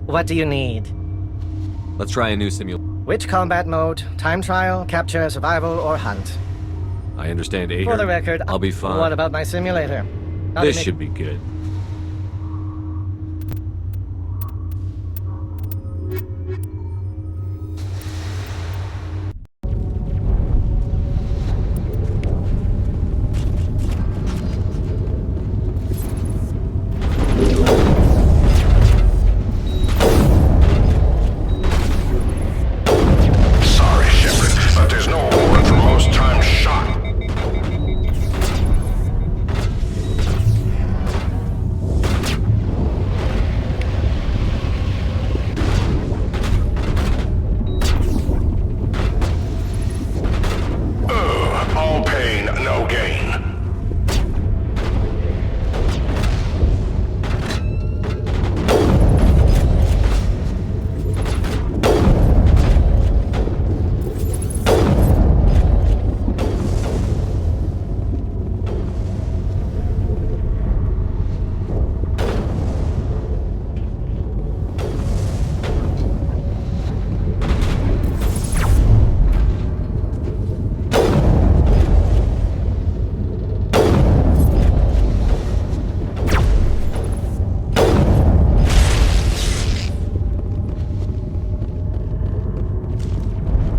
What do you need? Let's try a new simulation. Which combat mode? Time trial, capture, survival, or hunt? I understand, Ager. For the record, I'll be fine. What about my simulator? This should be good. Sorry, Shepard, but there's no warrant for most times shot. All pain, no gain.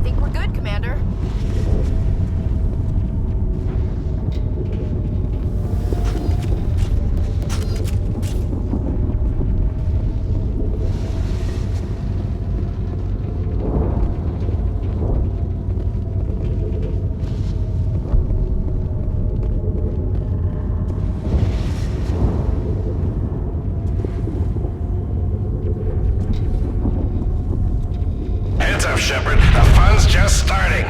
Think we're good, Commander. Heads up, Shepard. The fun's just starting.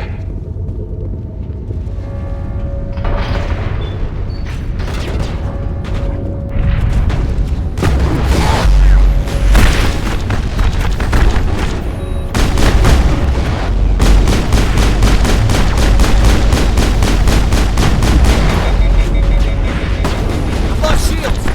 Lost shields!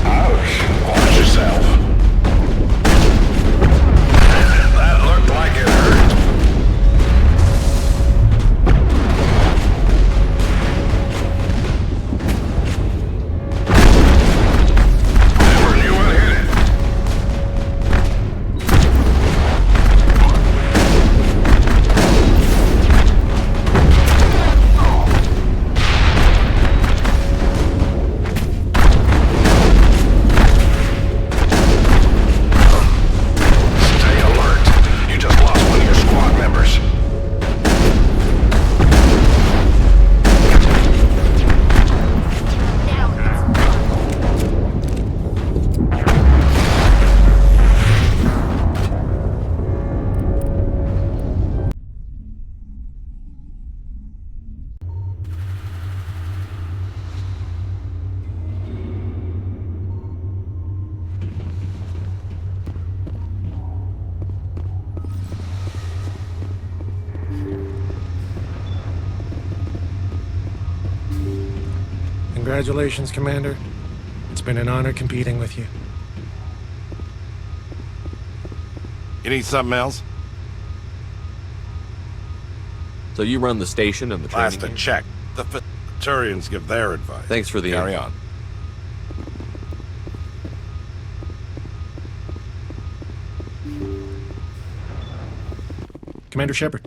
Ouch. Watch yourself. That looked like it hurt. Never knew what hit it. Stay alert. You just lost one of your squad members. Congratulations, Commander. It's been an honor competing with you. You need something else? So you run the station and the training Last to camp? check. The Turians give their advice. Thanks for the Carry info. on. Commander Shepard.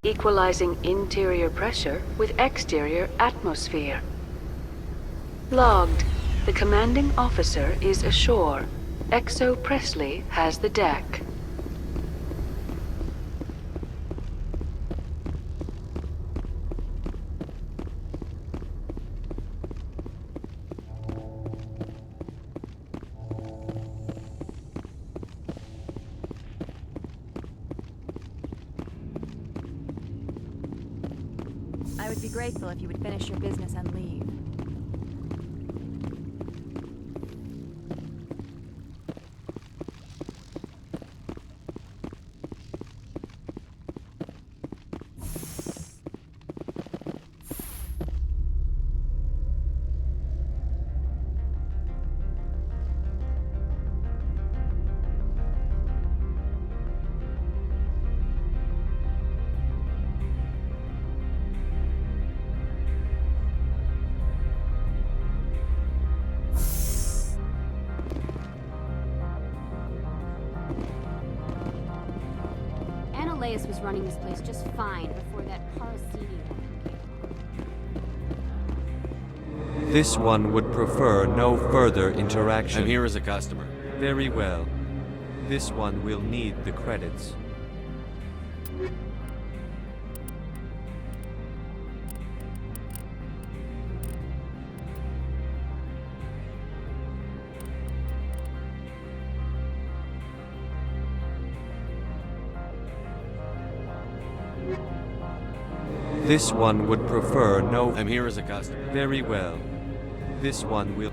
Equalizing interior pressure with exterior atmosphere. Logged. The commanding officer is ashore. Exo Presley has the deck. I would be grateful if you would finish your business and leave. Elias was running this place just fine before that parasitian. This one would prefer no further interaction. I'm here as a customer. Very well. This one will need the credits. This one would prefer no... I'm here as a customer. Very well. This one will...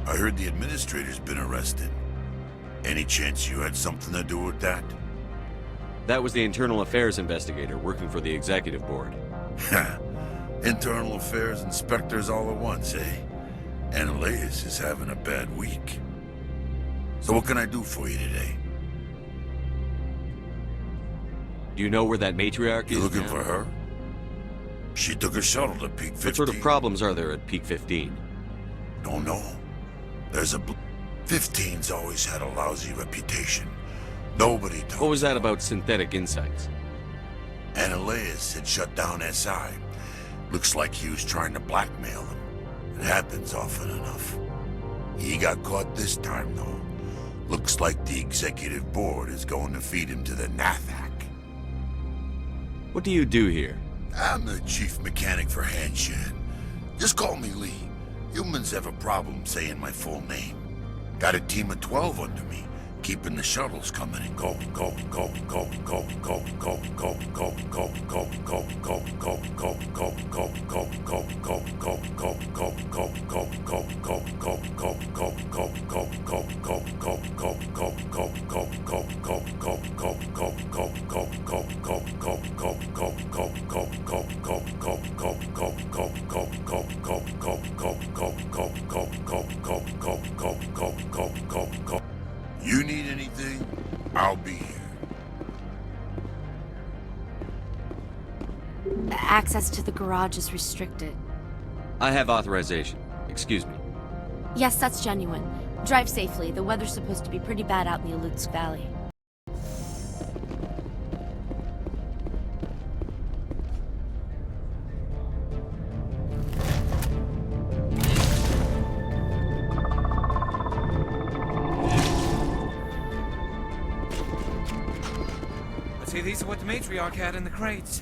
I heard the administrator's been arrested. Any chance you had something to do with that? That was the internal affairs investigator working for the executive board. Internal affairs inspectors all at once, eh? Elias is having a bad week. So what can I do for you today? Do you know where that matriarch You is looking now? for her? She took a shuttle to Peak 15. What sort of problems are there at Peak 15? Don't know. There's a... 15's always had a lousy reputation. Nobody told What was that about synthetic insights? Elias had shut down SI. Looks like he was trying to blackmail them. It happens often enough. He got caught this time, though. Looks like the executive board is going to feed him to the Nathak. What do you do here? I'm the chief mechanic for Hanshin. Just call me Lee. Humans have a problem saying my full name. Got a team of 12 under me. keeping the shuttles coming and going. You need anything? I'll be here. Access to the garage is restricted. I have authorization. Excuse me. Yes, that's genuine. Drive safely. The weather's supposed to be pretty bad out in the Alutsk Valley. I'd say these are what the matriarch had in the crates.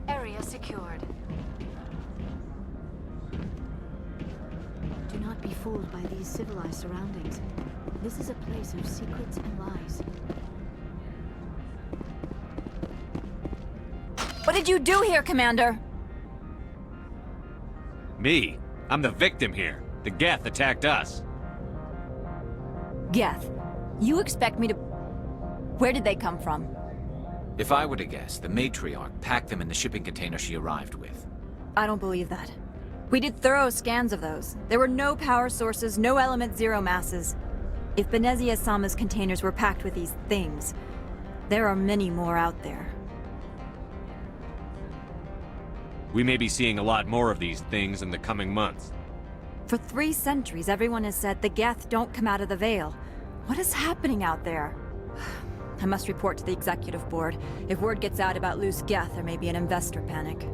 Area secured. Do not be fooled by these civilized surroundings. This is a place of secrets and lies. What did you do here, Commander? Me? I'm the victim here. The Geth attacked us. Geth. You expect me to... Where did they come from? If I were to guess, the matriarch packed them in the shipping container she arrived with. I don't believe that. We did thorough scans of those. There were no power sources, no element zero masses. If Benezia Sama's containers were packed with these things, there are many more out there. We may be seeing a lot more of these things in the coming months. For 3 centuries, everyone has said the Geth don't come out of the Veil. What is happening out there? I must report to the executive board. If word gets out about loose Geth, there may be an investor panic.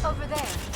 Over there.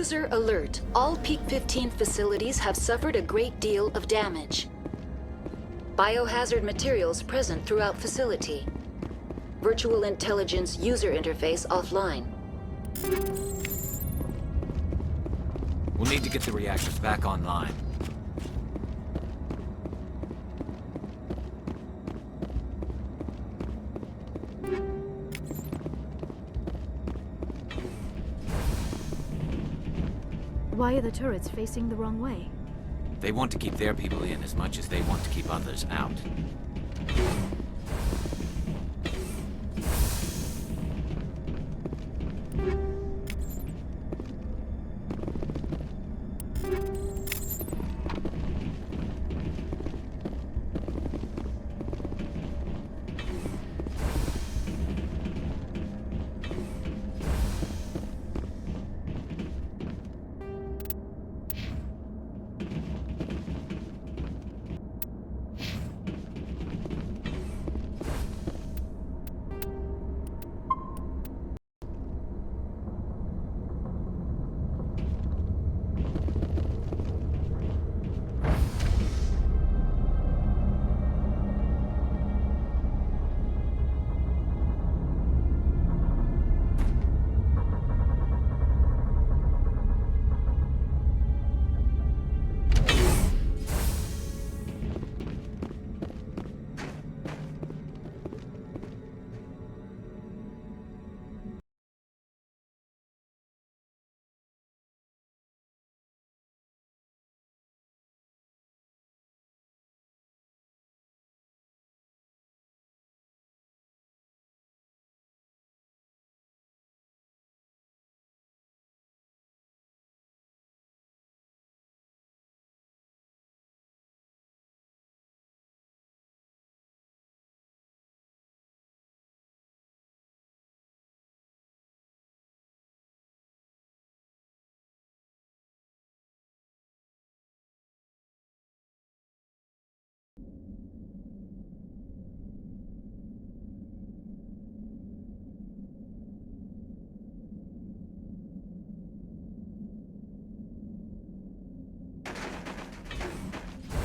User alert. All Peak 15 facilities have suffered a great deal of damage. Biohazard materials present throughout facility. Virtual intelligence user interface offline. We'll need to get the reactors back online. Why are the turrets facing the wrong way? They want to keep their people in as much as they want to keep others out.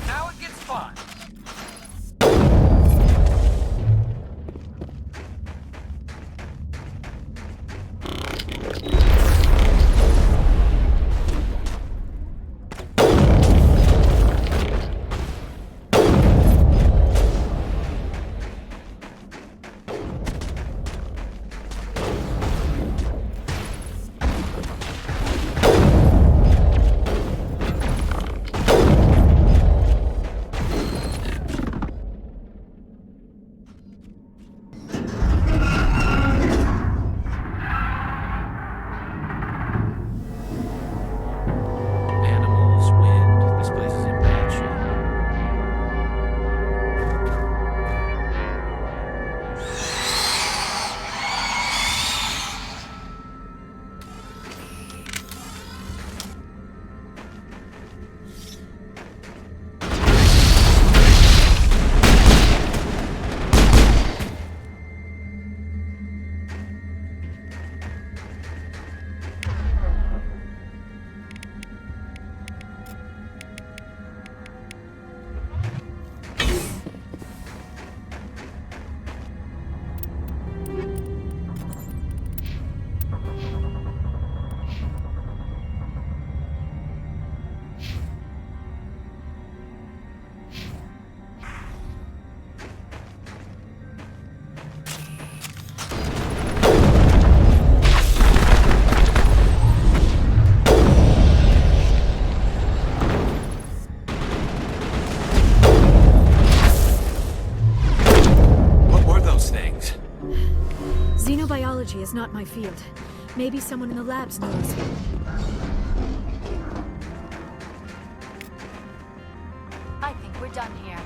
Now it gets fun. Xenobiology is not my field. Maybe someone in the labs knows. I think we're done here.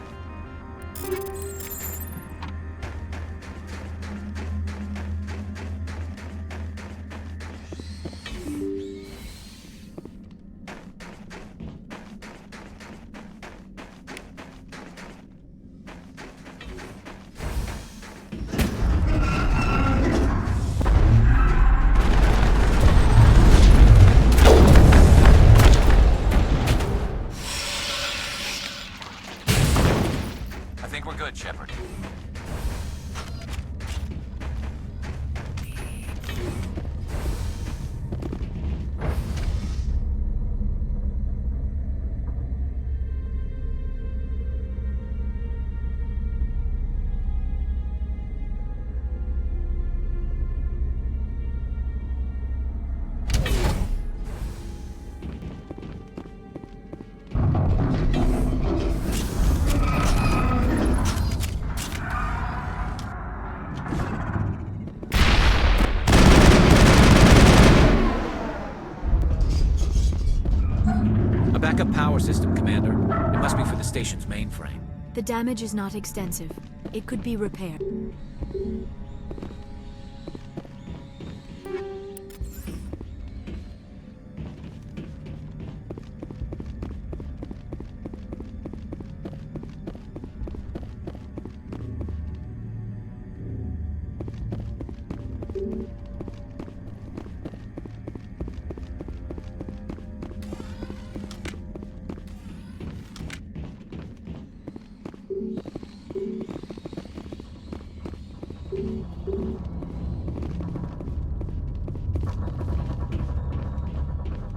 backup power system, Commander. It must be for the station's mainframe. The damage is not extensive. It could be repaired.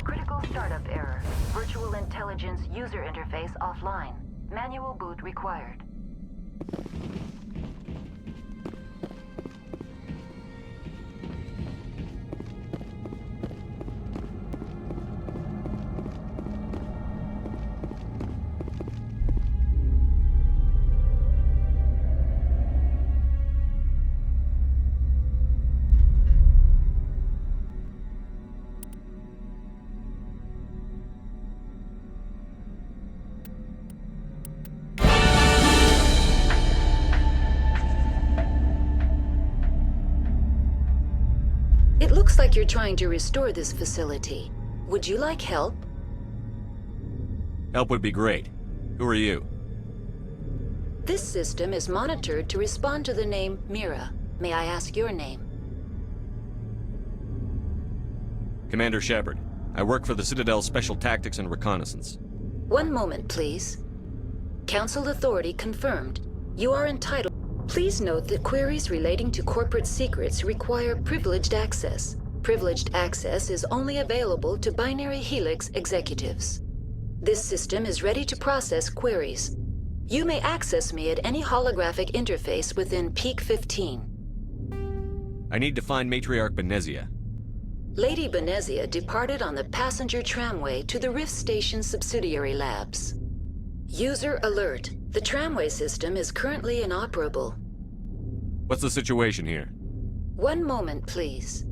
Critical startup error. Virtual intelligence user interface offline. Manual boot required. It looks like you're trying to restore this facility. Would you like help? Help would be great. Who are you? This system is monitored to respond to the name Mira. May I ask your name? Commander Shepard. I work for the Citadel Special Tactics and Reconnaissance. One moment, please. Council authority confirmed. You are entitled. Please note that queries relating to corporate secrets require privileged access. Privileged access is only available to binary Helix executives. This system is ready to process queries. You may access me at any holographic interface within Peak 15. I need to find Matriarch Benezia. Lady Benezia departed on the passenger tramway to the Rift Station subsidiary labs. User alert. The tramway system is currently inoperable. What's the situation here? One moment, please.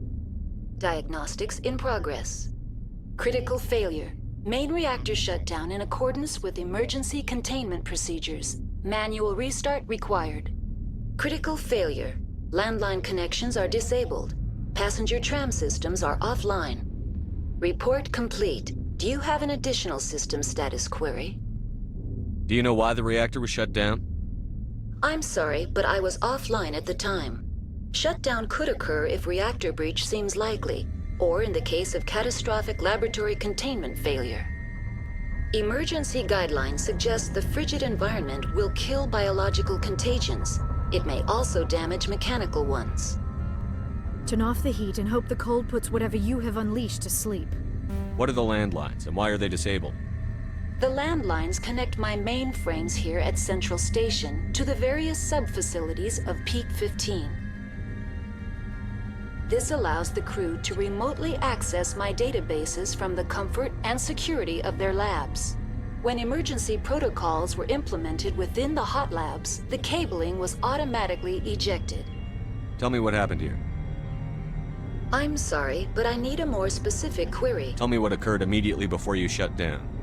Diagnostics in progress. Critical failure. Main reactor shut down in accordance with emergency containment procedures. Manual restart required. Critical failure. Landline connections are disabled. Passenger tram systems are offline. Report complete. Do you have an additional system status query? Do you know why the reactor was shut down? I'm sorry, but I was offline at the time. Shutdown could occur if reactor breach seems likely, or in the case of catastrophic laboratory containment failure. Emergency guidelines suggest the frigid environment will kill biological contagions. It may also damage mechanical ones. Turn off the heat and hope the cold puts whatever you have unleashed to sleep. What are the landlines, and why are they disabled? The landlines connect my mainframes here at Central Station to the various sub-facilities of Peak 15. This allows the crew to remotely access my databases from the comfort and security of their labs. When emergency protocols were implemented within the hot labs, the cabling was automatically ejected. Tell me what happened here. I'm sorry, but I need a more specific query. Tell me what occurred immediately before you shut down.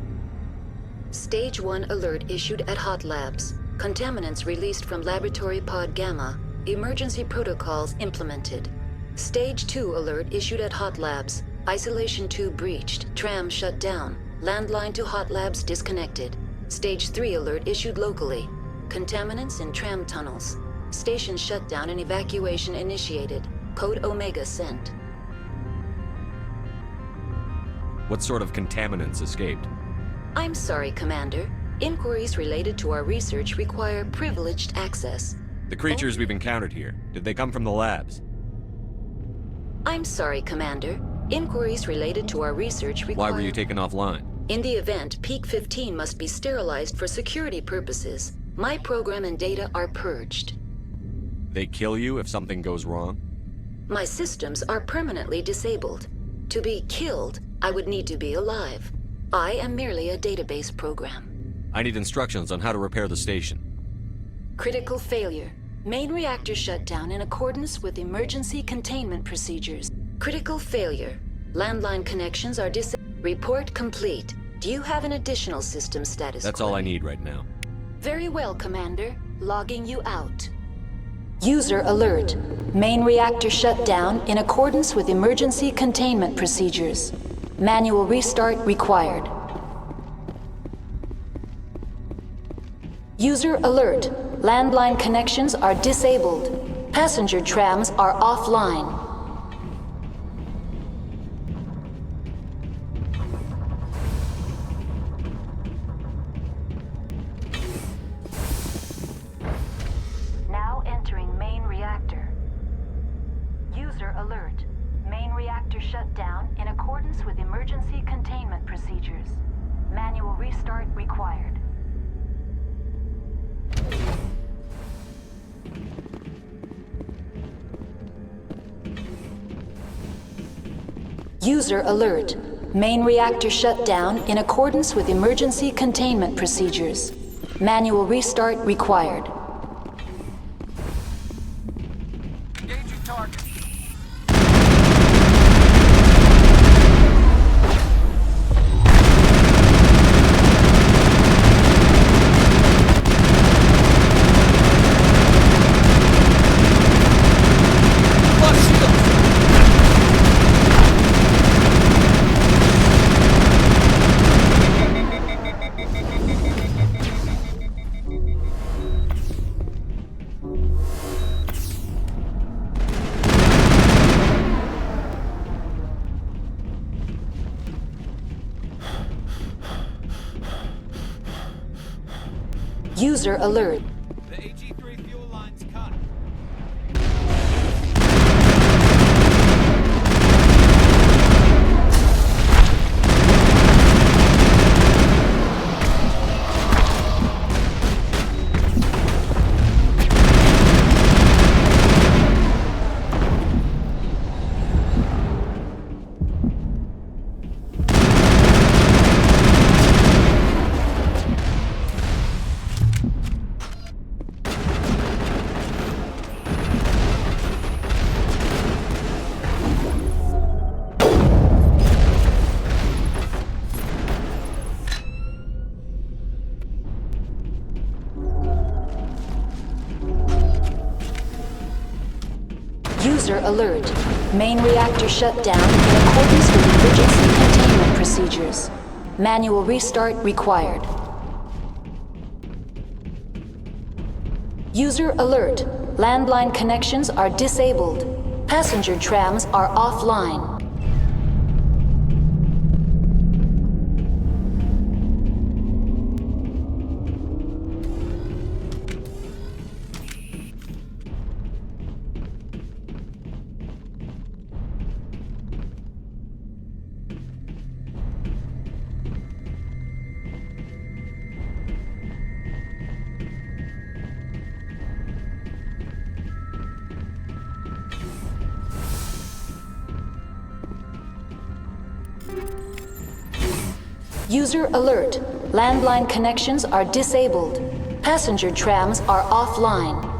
Stage 1 alert issued at Hot Labs. Contaminants released from Laboratory Pod Gamma. Emergency protocols implemented. Stage 2 alert issued at Hot Labs. Isolation 2 breached. Tram shut down. Landline to Hot Labs disconnected. Stage 3 alert issued locally. Contaminants in tram tunnels. Station shutdown and evacuation initiated. Code Omega sent. What sort of contaminants escaped? I'm sorry, Commander. Inquiries related to our research require privileged access. The creatures we've encountered here, did they come from the labs? I'm sorry, Commander. Inquiries related to our research require... Why were you taken offline? In the event, Peak 15 must be sterilized for security purposes. My program and data are purged. They kill you if something goes wrong? My systems are permanently disabled. To be killed, I would need to be alive. I am merely a database program. I need instructions on how to repair the station. Critical failure. Main reactor shut down in accordance with emergency containment procedures. Critical failure. Landline connections are disabled. Report complete. Do you have an additional system status? That's all I need right now. Very well, Commander. Logging you out. User alert. Main reactor shut down in accordance with emergency containment procedures. Manual restart required. User alert. Landline connections are disabled. Passenger trams are offline. Now entering main reactor. User alert. Main reactor shut down in accordance with emergency containment procedures. Manual restart required. User alert. Main reactor shut down in accordance with emergency containment procedures. Manual restart required. Engaging target. User alert. The AG3 fuel line's cut. User alert. Main reactor shut down in accordance with emergency containment procedures. Manual restart required. User alert. Landline connections are disabled. Passenger trams are offline. User alert. Landline connections are disabled. Passenger trams are offline.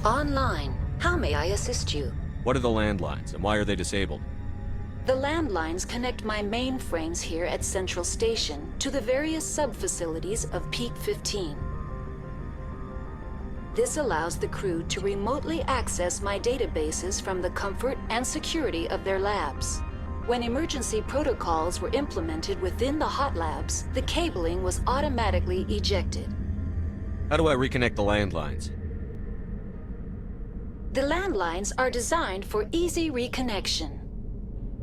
Online. How may I assist you? What are the landlines, and why are they disabled? The landlines connect my mainframes here at Central Station to the various sub-facilities of Peak 15. This allows the crew to remotely access my databases from the comfort and security of their labs. When emergency protocols were implemented within the hot labs, the cabling was automatically ejected. How do I reconnect the landlines? The landlines are designed for easy reconnection.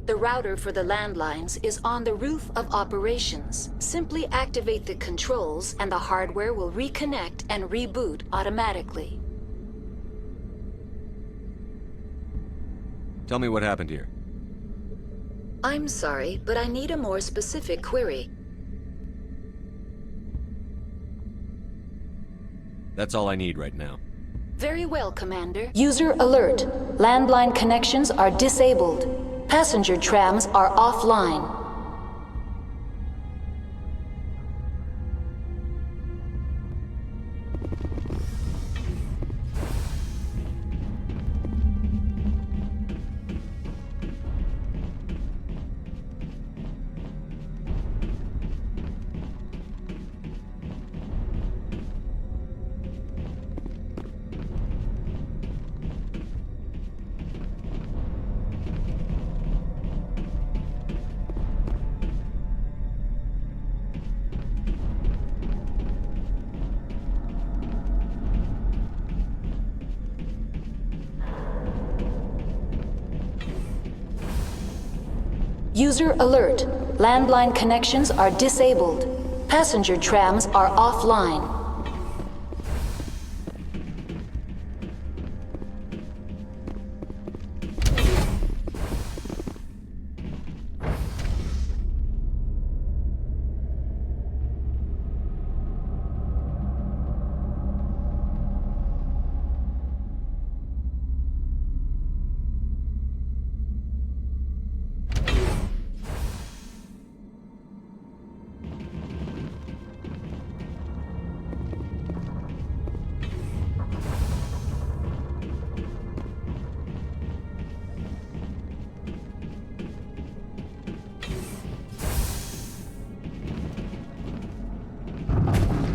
The router for the landlines is on the roof of operations. Simply activate the controls and the hardware will reconnect and reboot automatically. Tell me what happened here. I'm sorry, but I need a more specific query. That's all I need right now. Very well, Commander. User alert. Landline connections are disabled. Passenger trams are offline. User alert. Landline connections are disabled. Passenger trams are offline.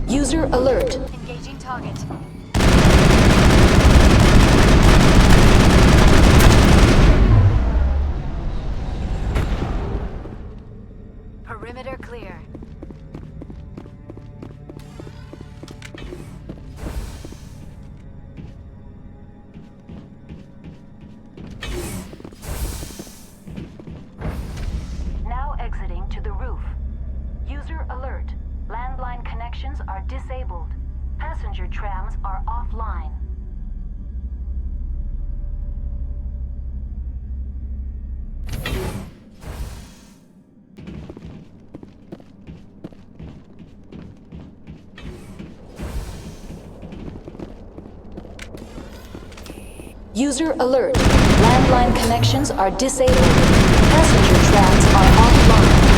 User alert. Engaging target. Perimeter clear. Now exiting to the roof. User alert. Landline connections are disabled. Passenger trams are offline. User alert. Landline connections are disabled. Passenger trams are offline.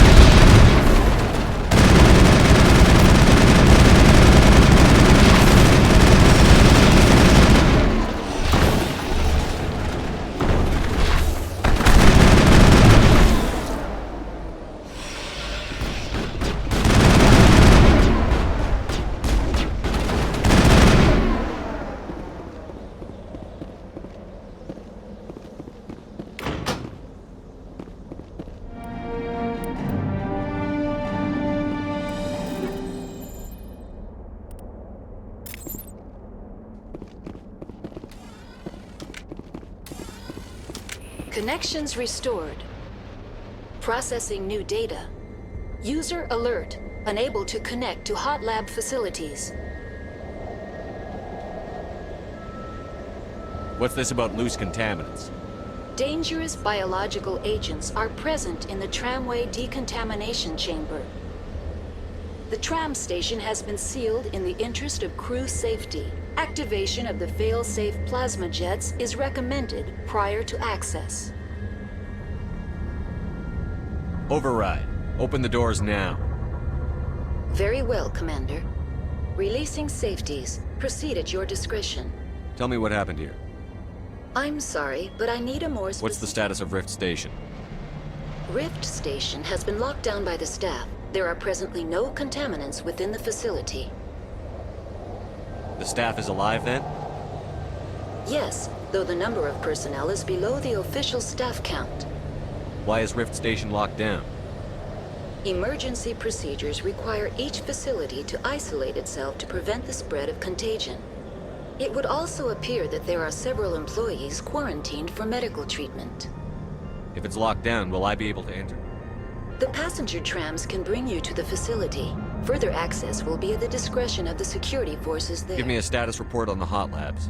Connections restored. Processing new data. User alert. Unable to connect to hot lab facilities. What's this about loose contaminants? Dangerous biological agents are present in the tramway decontamination chamber. The tram station has been sealed in the interest of crew safety. Activation of the fail-safe plasma jets is recommended prior to access. Override. Open the doors now. Very well, Commander. Releasing safeties. Proceed at your discretion. Tell me what happened here. I'm sorry, but I need a more specific... What's the status of Rift Station? Rift Station has been locked down by the staff. There are presently no contaminants within the facility. The staff is alive then? Yes, though the number of personnel is below the official staff count. Why is Rift Station locked down? Emergency procedures require each facility to isolate itself to prevent the spread of contagion. It would also appear that there are several employees quarantined for medical treatment. If it's locked down, will I be able to enter? The passenger trams can bring you to the facility. Further access will be at the discretion of the security forces there. Give me a status report on the hot labs.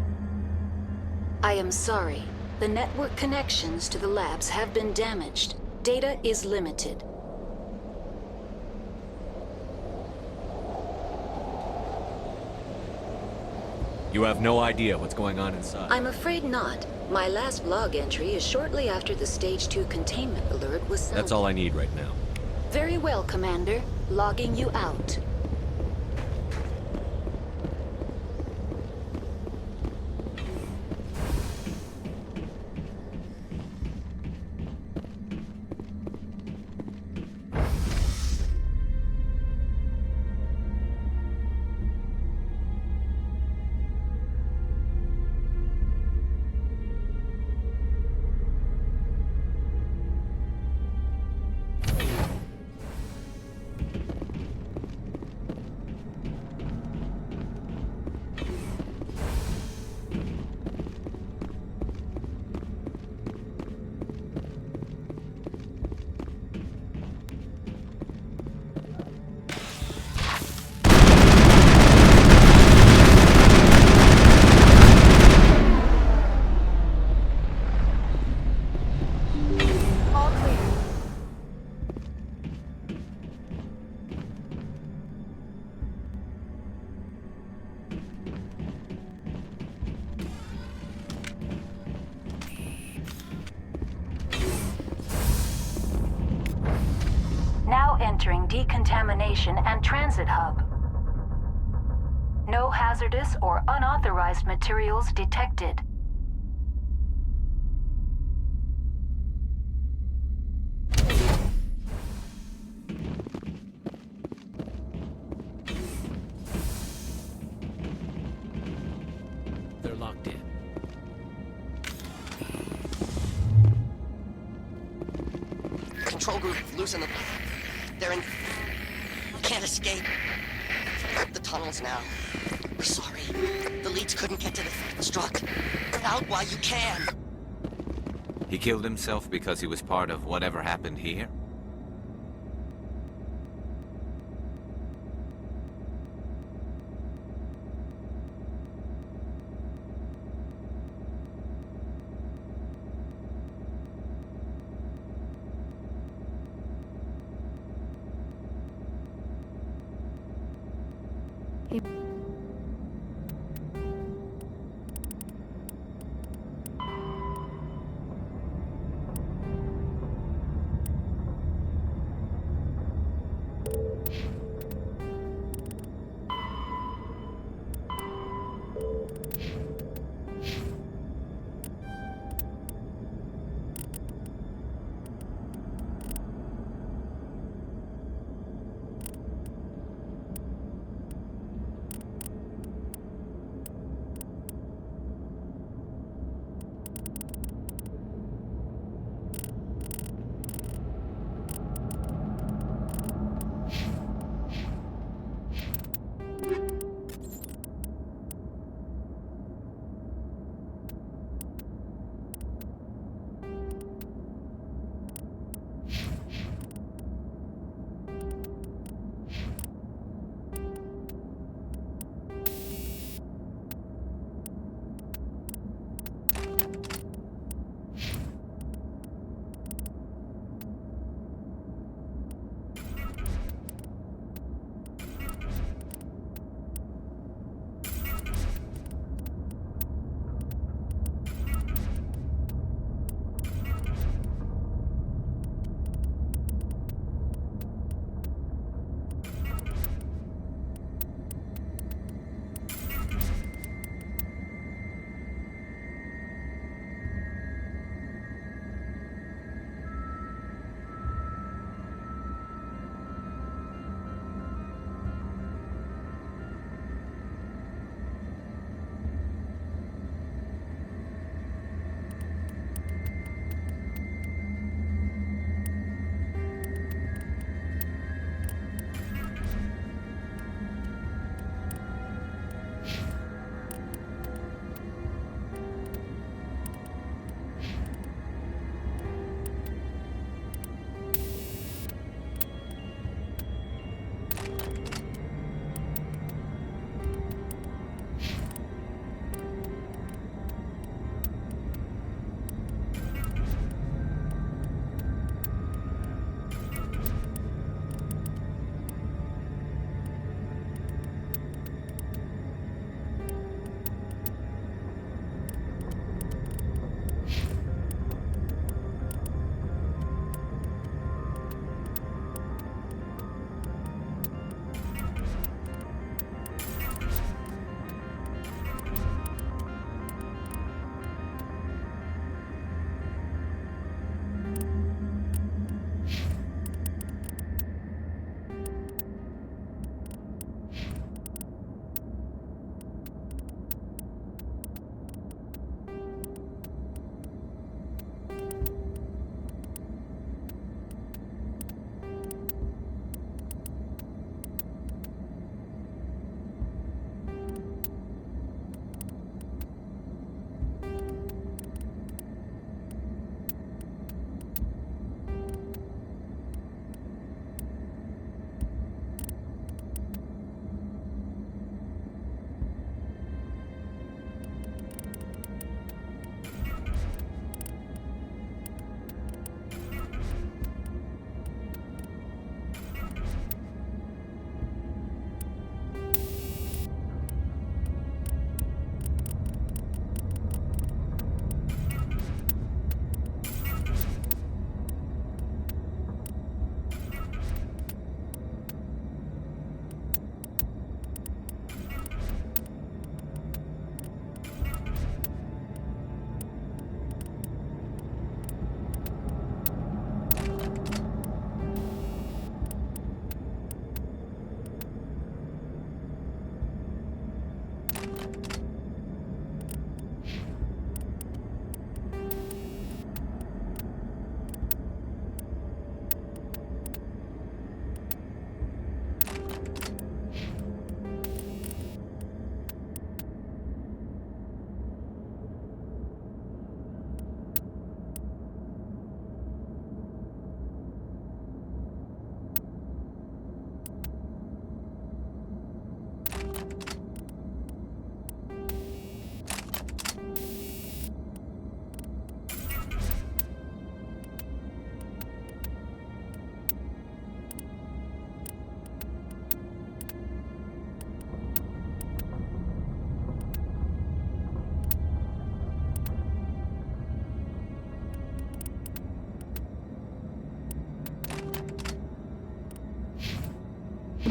I am sorry. The network connections to the labs have been damaged. Data is limited. You have no idea what's going on inside. I'm afraid not. My last log entry is shortly after the Stage 2 containment alert was sounded. That's all I need right now. Very well, Commander. Logging you out. Now entering decontamination and transit hub. No hazardous or unauthorized materials detected. They're locked in. Control group, loosen them. They're in... Can't escape. The tunnels now. We're sorry. The leads couldn't get to the struck. Get out while you can. He killed himself because he was part of whatever happened here?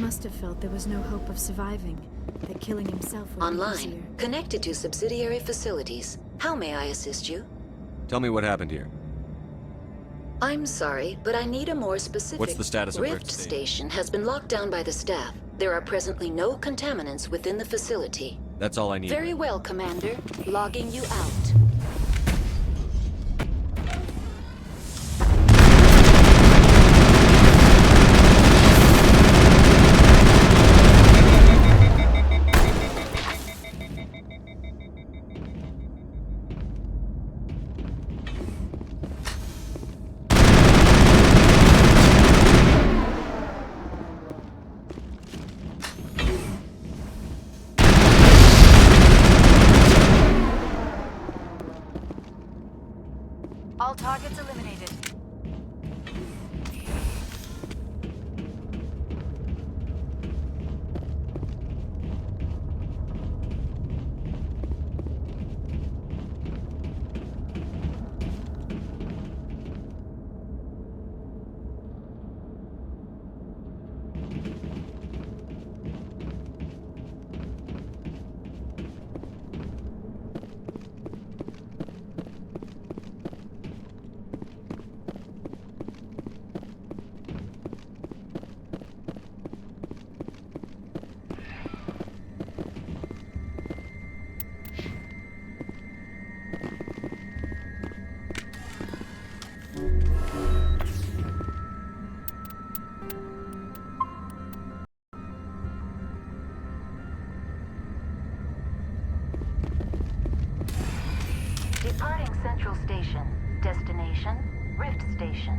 must have felt there was no hope of surviving, that killing himself would be Online, easier. connected to subsidiary facilities. How may I assist you? Tell me what happened here. I'm sorry, but I need a more specific... What's the status of Rift Station has been locked down by the staff. There are presently no contaminants within the facility. That's all I need. Very well, Commander. Logging you out. All targets eliminated. Departing Central Station. Destination, Rift Station.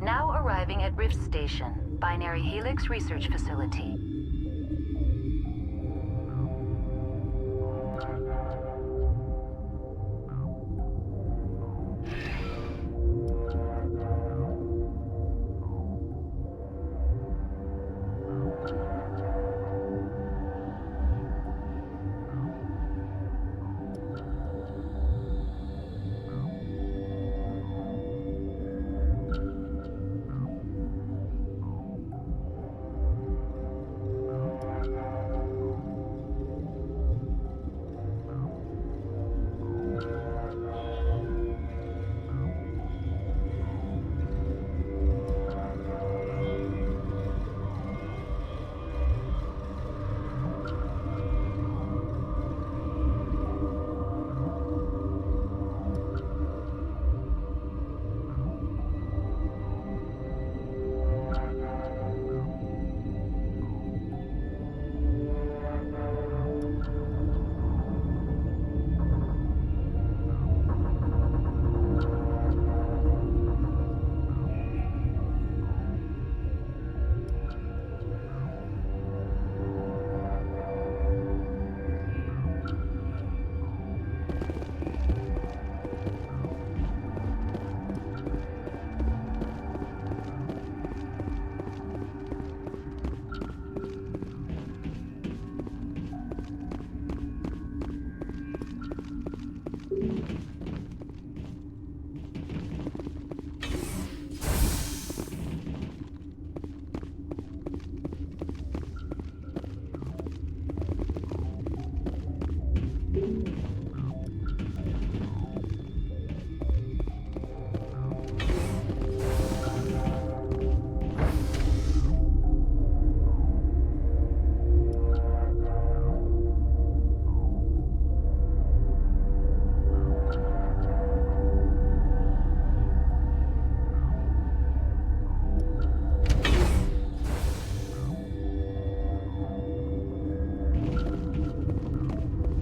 Now arriving at Rift Station, Binary Helix Research Facility.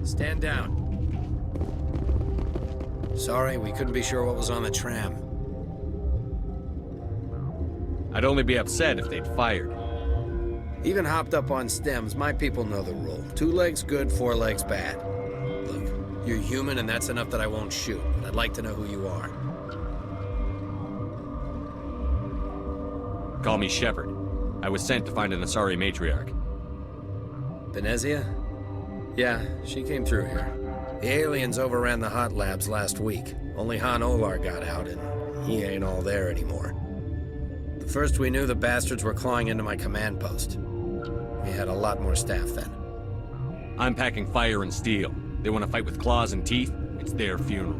Stand down. Sorry, we couldn't be sure what was on the tram. I'd only be upset if they'd fired. Even hopped up on stems, my people know the rule. 2 legs good, 4 legs bad. Look, you're human and that's enough that I won't shoot, but I'd like to know who you are. Call me Shepard. I was sent to find an Asari matriarch. Benezia? Yeah, she came through here. The aliens overran the hot labs last week. Only Han Olar got out, and he ain't all there anymore. The first we knew, the bastards were clawing into my command post. We had a lot more staff then. I'm packing fire and steel. They want to fight with claws and teeth? It's their funeral.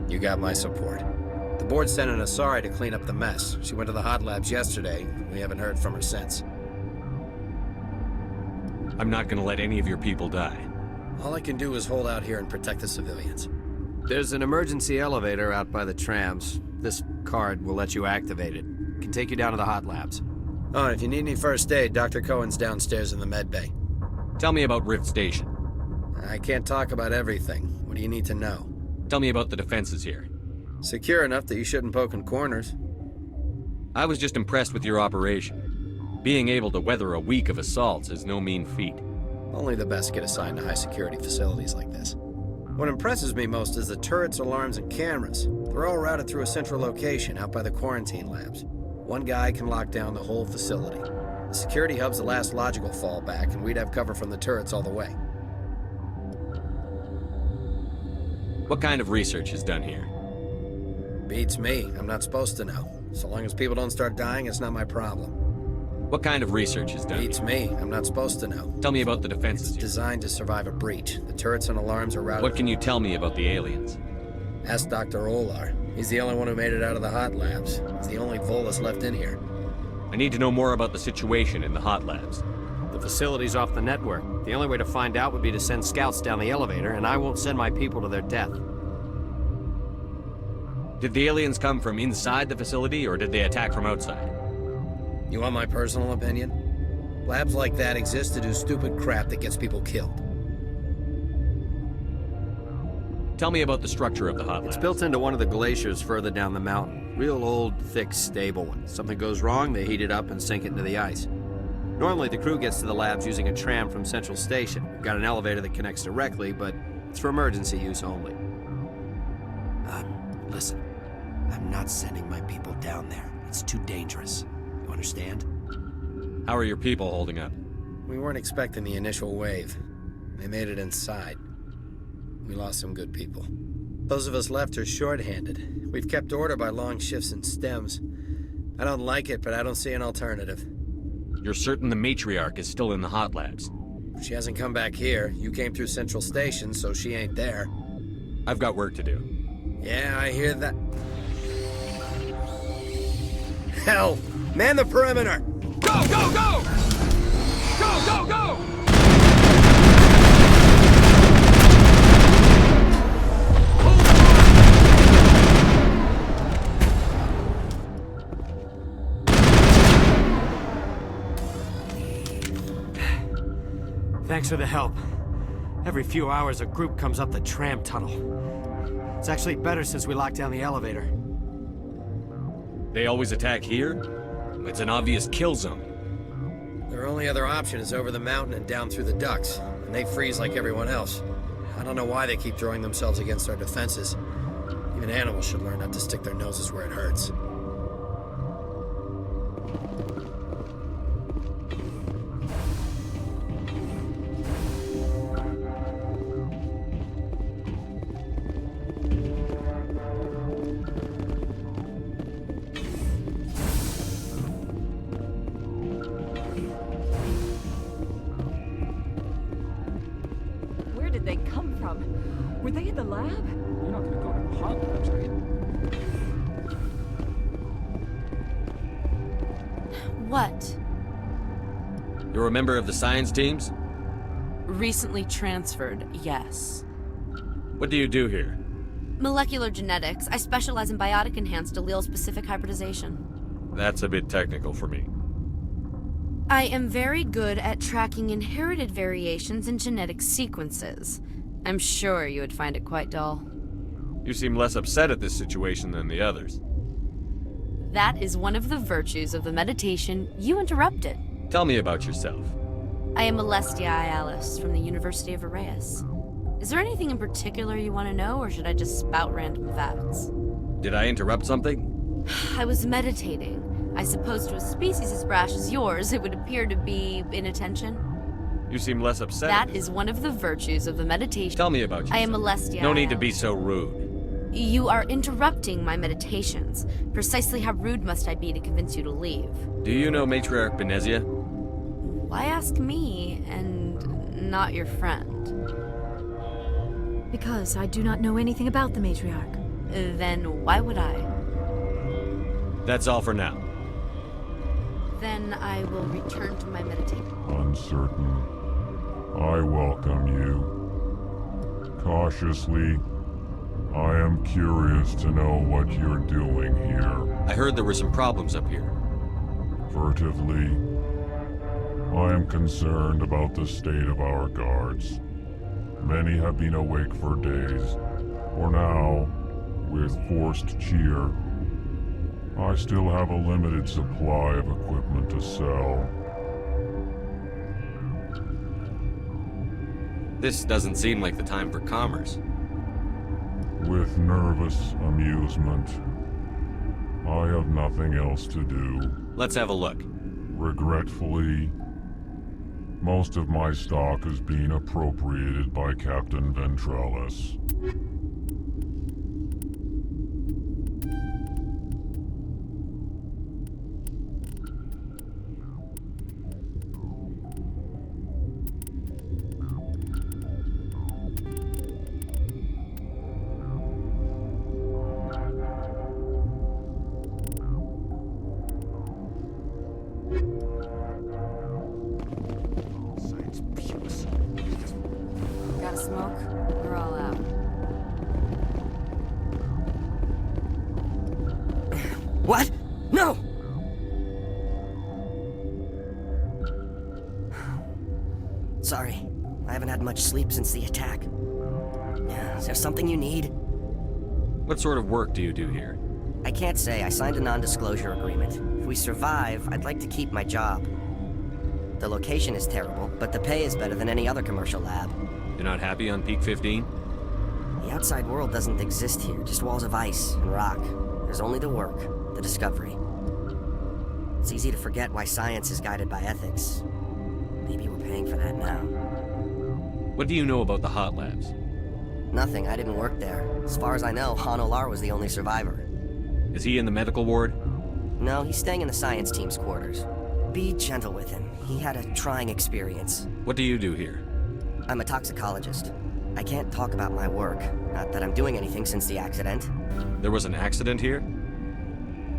You got my support. The board sent an Asari to clean up the mess. She went to the hot labs yesterday. We haven't heard from her since. I'm not gonna let any of your people die. All I can do is hold out here and protect the civilians. There's an emergency elevator out by the trams. This card will let you activate it. Can take you down to the hot labs. Oh, and if you need any first aid, Dr. Cohen's downstairs in the med bay. Tell me about Rift Station. I can't talk about everything. What do you need to know? Tell me about the defenses here. Secure enough that you shouldn't poke in corners. I was just impressed with your operation. Being able to weather a week of assaults is no mean feat. Only the best get assigned to high-security facilities like this. What impresses me most is the turrets, alarms, and cameras. They're all routed through a central location out by the quarantine labs. One guy can lock down the whole facility. The security hub's the last logical fallback, and we'd have cover from the turrets all the way. What kind of research is done here? Beats me. I'm not supposed to know. So long as people don't start dying, it's not my problem. What kind of research is done? Beats me. I'm not supposed to know. Tell me about the defenses It's here. designed to survive a breach. The turrets and alarms are routed... What can you tell me about the aliens? Ask Dr. Olar. He's the only one who made it out of the hot labs. He's the only Volus left in here. I need to know more about the situation in the hot labs. The facility's off the network. The only way to find out would be to send scouts down the elevator, and I won't send my people to their death. Did the aliens come from inside the facility, or did they attack from outside? You want my personal opinion? Labs like that exist to do stupid crap that gets people killed. Tell me about the structure of the hot labs. It's built into one of the glaciers further down the mountain. Real old, thick, stable one. Something goes wrong, they heat it up and sink it into the ice. Normally, the crew gets to the labs using a tram from Central Station. We've got an elevator that connects directly, but it's for emergency use only. Listen. I'm not sending my people down there. It's too dangerous. You understand? How are your people holding up? We weren't expecting the initial wave. They made it inside. We lost some good people. Those of us left are short-handed. We've kept order by long shifts and stems. I don't like it, but I don't see an alternative. You're certain the matriarch is still in the hot labs? She hasn't come back here. You came through Central Station, so she ain't there. I've got work to do. Yeah, I hear that. Hell! Man the perimeter! Go, go, go! Go, go, go! Thanks for the help. Every few hours, a group comes up the tram tunnel. It's actually better since we locked down the elevator. They always attack here? It's an obvious kill zone. Their only other option is over the mountain and down through the ducts, and they freeze like everyone else. I don't know why they keep throwing themselves against our defenses. Even animals should learn not to stick their noses where it hurts. They come from? Were they in the lab? You're not gonna go to the hot labs, are you? What? You're a member of the science teams? Recently transferred, yes. What do you do here? Molecular genetics. I specialize in biotic-enhanced allele-specific hybridization. That's a bit technical for me. I am very good at tracking inherited variations in genetic sequences. I'm sure you would find it quite dull. You seem less upset at this situation than the others. That is one of the virtues of the meditation you interrupted. Tell me about yourself. I am Alestia Ialis from the University of Arraeus. Is there anything in particular you want to know, or should I just spout random facts? Did I interrupt something? I was meditating. I suppose to a species as brash as yours, it would appear to be inattention. You seem less upset. That is one of the virtues of the meditation. Tell me about yourself. I am Alestia. No need to be so rude. You are interrupting my meditations. Precisely how rude must I be to convince you to leave? Do you know Matriarch Benezia? Why ask me and not your friend? Because I do not know anything about the matriarch. Then why would I? That's all for now. Then I will return to my meditation. Uncertain. I welcome you. Cautiously, I am curious to know what you're doing here. I heard there were some problems up here. Furtively, I am concerned about the state of our guards. Many have been awake for days, or now, with forced cheer. I still have a limited supply of equipment to sell. This doesn't seem like the time for commerce. With nervous amusement. I have nothing else to do. Let's have a look. Regretfully, most of my stock is being appropriated by Captain Ventralis. Got a smoke? We're all out. What? No! Sorry. I haven't had much sleep since the attack. Is there something you need? What sort of work do you do here? I can't say. I signed a non-disclosure agreement. If we survive, I'd like to keep my job. The location is terrible, but the pay is better than any other commercial lab. You're not happy on Peak 15? The outside world doesn't exist here, just walls of ice and rock. There's only the work, the discovery. It's easy to forget why science is guided by ethics. Maybe we're paying for that now. What do you know about the hot labs? Nothing, I didn't work there. As far as I know, Han Olar was the only survivor. Is he in the medical ward? No, he's staying in the science team's quarters. Be gentle with him. He had a trying experience. What do you do here? I'm a toxicologist. I can't talk about my work. Not that I'm doing anything since the accident. There was an accident here?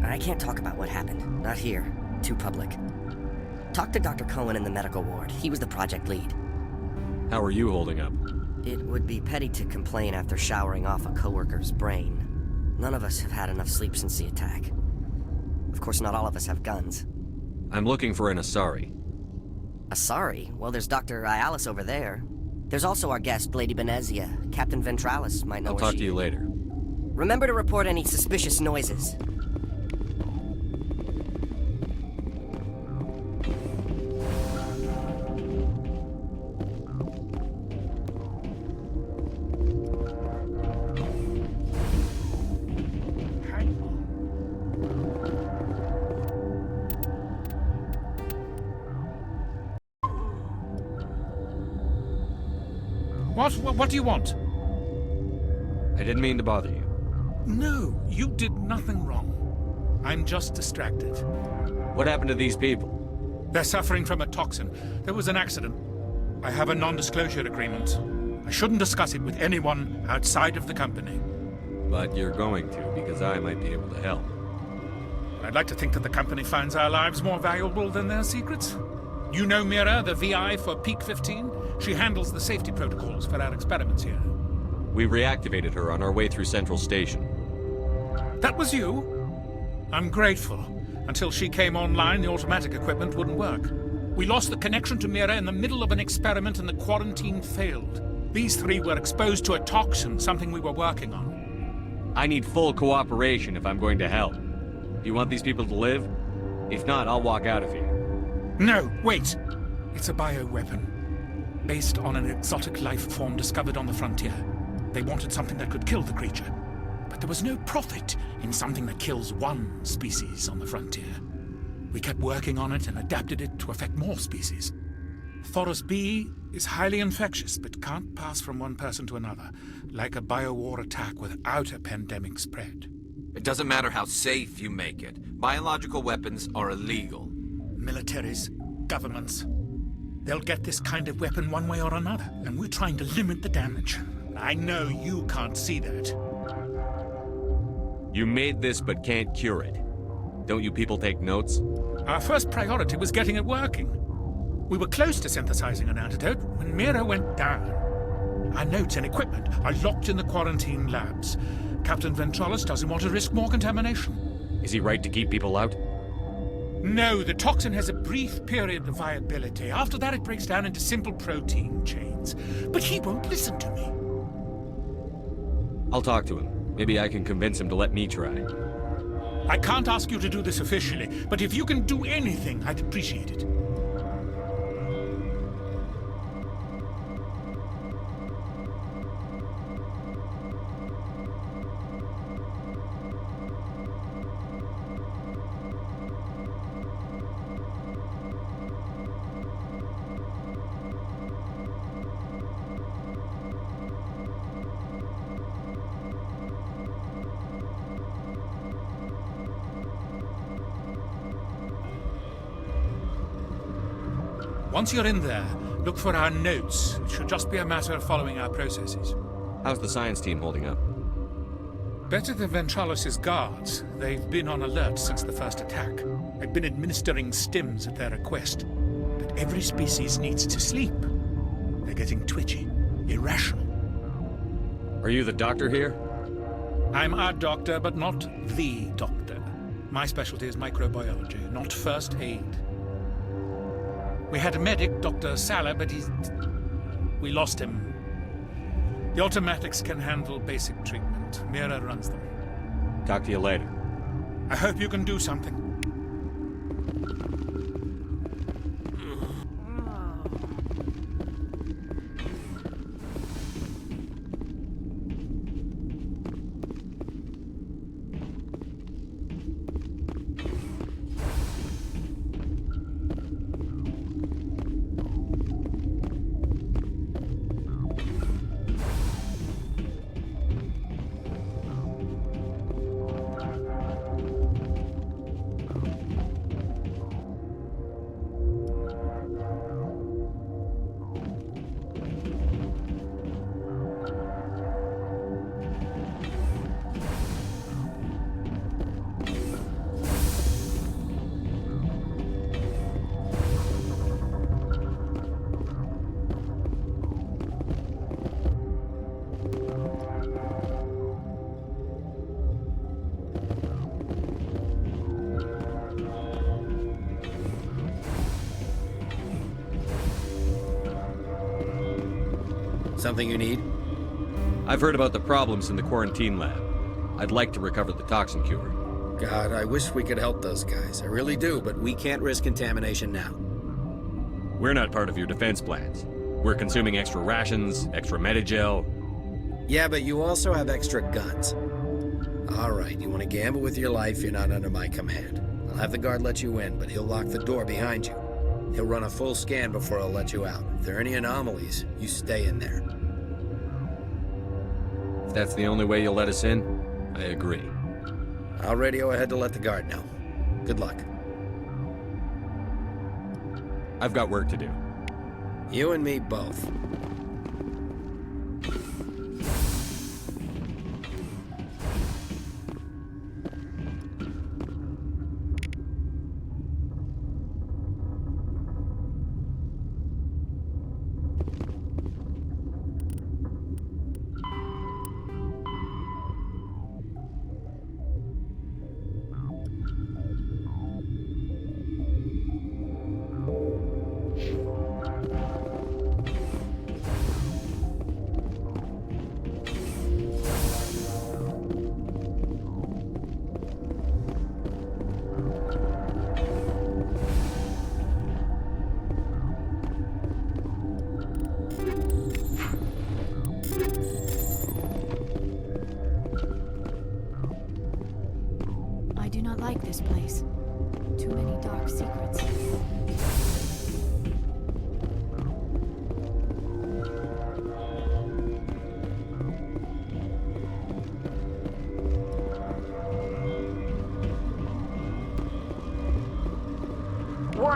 I can't talk about what happened. Not here. Too public. Talk to Dr. Cohen in the medical ward. He was the project lead. How are you holding up? It would be petty to complain after showering off a coworker's brain. None of us have had enough sleep since the attack. Of course, not all of us have guns. I'm looking for an Asari. Asari? Well, there's Dr. Ialis over there. There's also our guest, Lady Benezia. Captain Ventralis might know I'll talk to you later. Remember to report any suspicious noises. What do you want? I didn't mean to bother you. No, you did nothing wrong. I'm just distracted. What happened to these people? They're suffering from a toxin. There was an accident. I have a non-disclosure agreement. I shouldn't discuss it with anyone outside of the company. But you're going to, because I might be able to help. I'd like to think that the company finds our lives more valuable than their secrets. You know Mira, the VI for Peak 15? She handles the safety protocols for our experiments here. We reactivated her on our way through Central Station. That was you? I'm grateful. Until she came online, the automatic equipment wouldn't work. We lost the connection to Mira in the middle of an experiment and the quarantine failed. These three were exposed to a toxin, something we were working on. I need full cooperation if I'm going to help. Do you want these people to live? If not, I'll walk out of here. No, wait! It's a bioweapon. Based on an exotic life form discovered on the frontier. They wanted something that could kill the creature. But there was no profit in something that kills one species on the frontier. We kept working on it and adapted it to affect more species. Thoros B is highly infectious, but can't pass from one person to another, like a BioWare attack without a pandemic spread. It doesn't matter how safe you make it. Biological weapons are illegal. Militaries, governments, they'll get this kind of weapon one way or another, and we're trying to limit the damage. I know you can't see that. You made this but can't cure it. Don't you people take notes? Our first priority was getting it working. We were close to synthesizing an antidote when Mira went down. Our notes and equipment are locked in the quarantine labs. Captain Ventralis doesn't want to risk more contamination. Is he right to keep people out? No, the toxin has a brief period of viability. After that, it breaks down into simple protein chains. But he won't listen to me. I'll talk to him. Maybe I can convince him to let me try. I can't ask you to do this officially, but if you can do anything, I'd appreciate it. Once you're in there, look for our notes. It should just be a matter of following our processes. How's the science team holding up? Better than Ventralis' guards. They've been on alert since the first attack. I've been administering stims at their request. But every species needs to sleep. They're getting twitchy, irrational. Are you the doctor here? I'm our doctor, but not the doctor. My specialty is microbiology, not first aid. We had a medic, Dr. Salah, but we lost him. The automatics can handle basic treatment. Mira runs them. Talk to you later. I hope you can do something. Something you need? I've heard about the problems in the quarantine lab. I'd like to recover the toxin cure. God, I wish we could help those guys. I really do, but we can't risk contamination now. We're not part of your defense plans. We're consuming extra rations, extra Medigel. Yeah, but you also have extra guns. All right, you want to gamble with your life, you're not under my command. I'll have the guard let you in, but he'll lock the door behind you. He'll run a full scan before I'll let you out. If there are any anomalies, you stay in there. If that's the only way you'll let us in, I agree. I'll radio ahead to let the guard know. Good luck. I've got work to do. You and me both. I do not like this place. Too many dark secrets.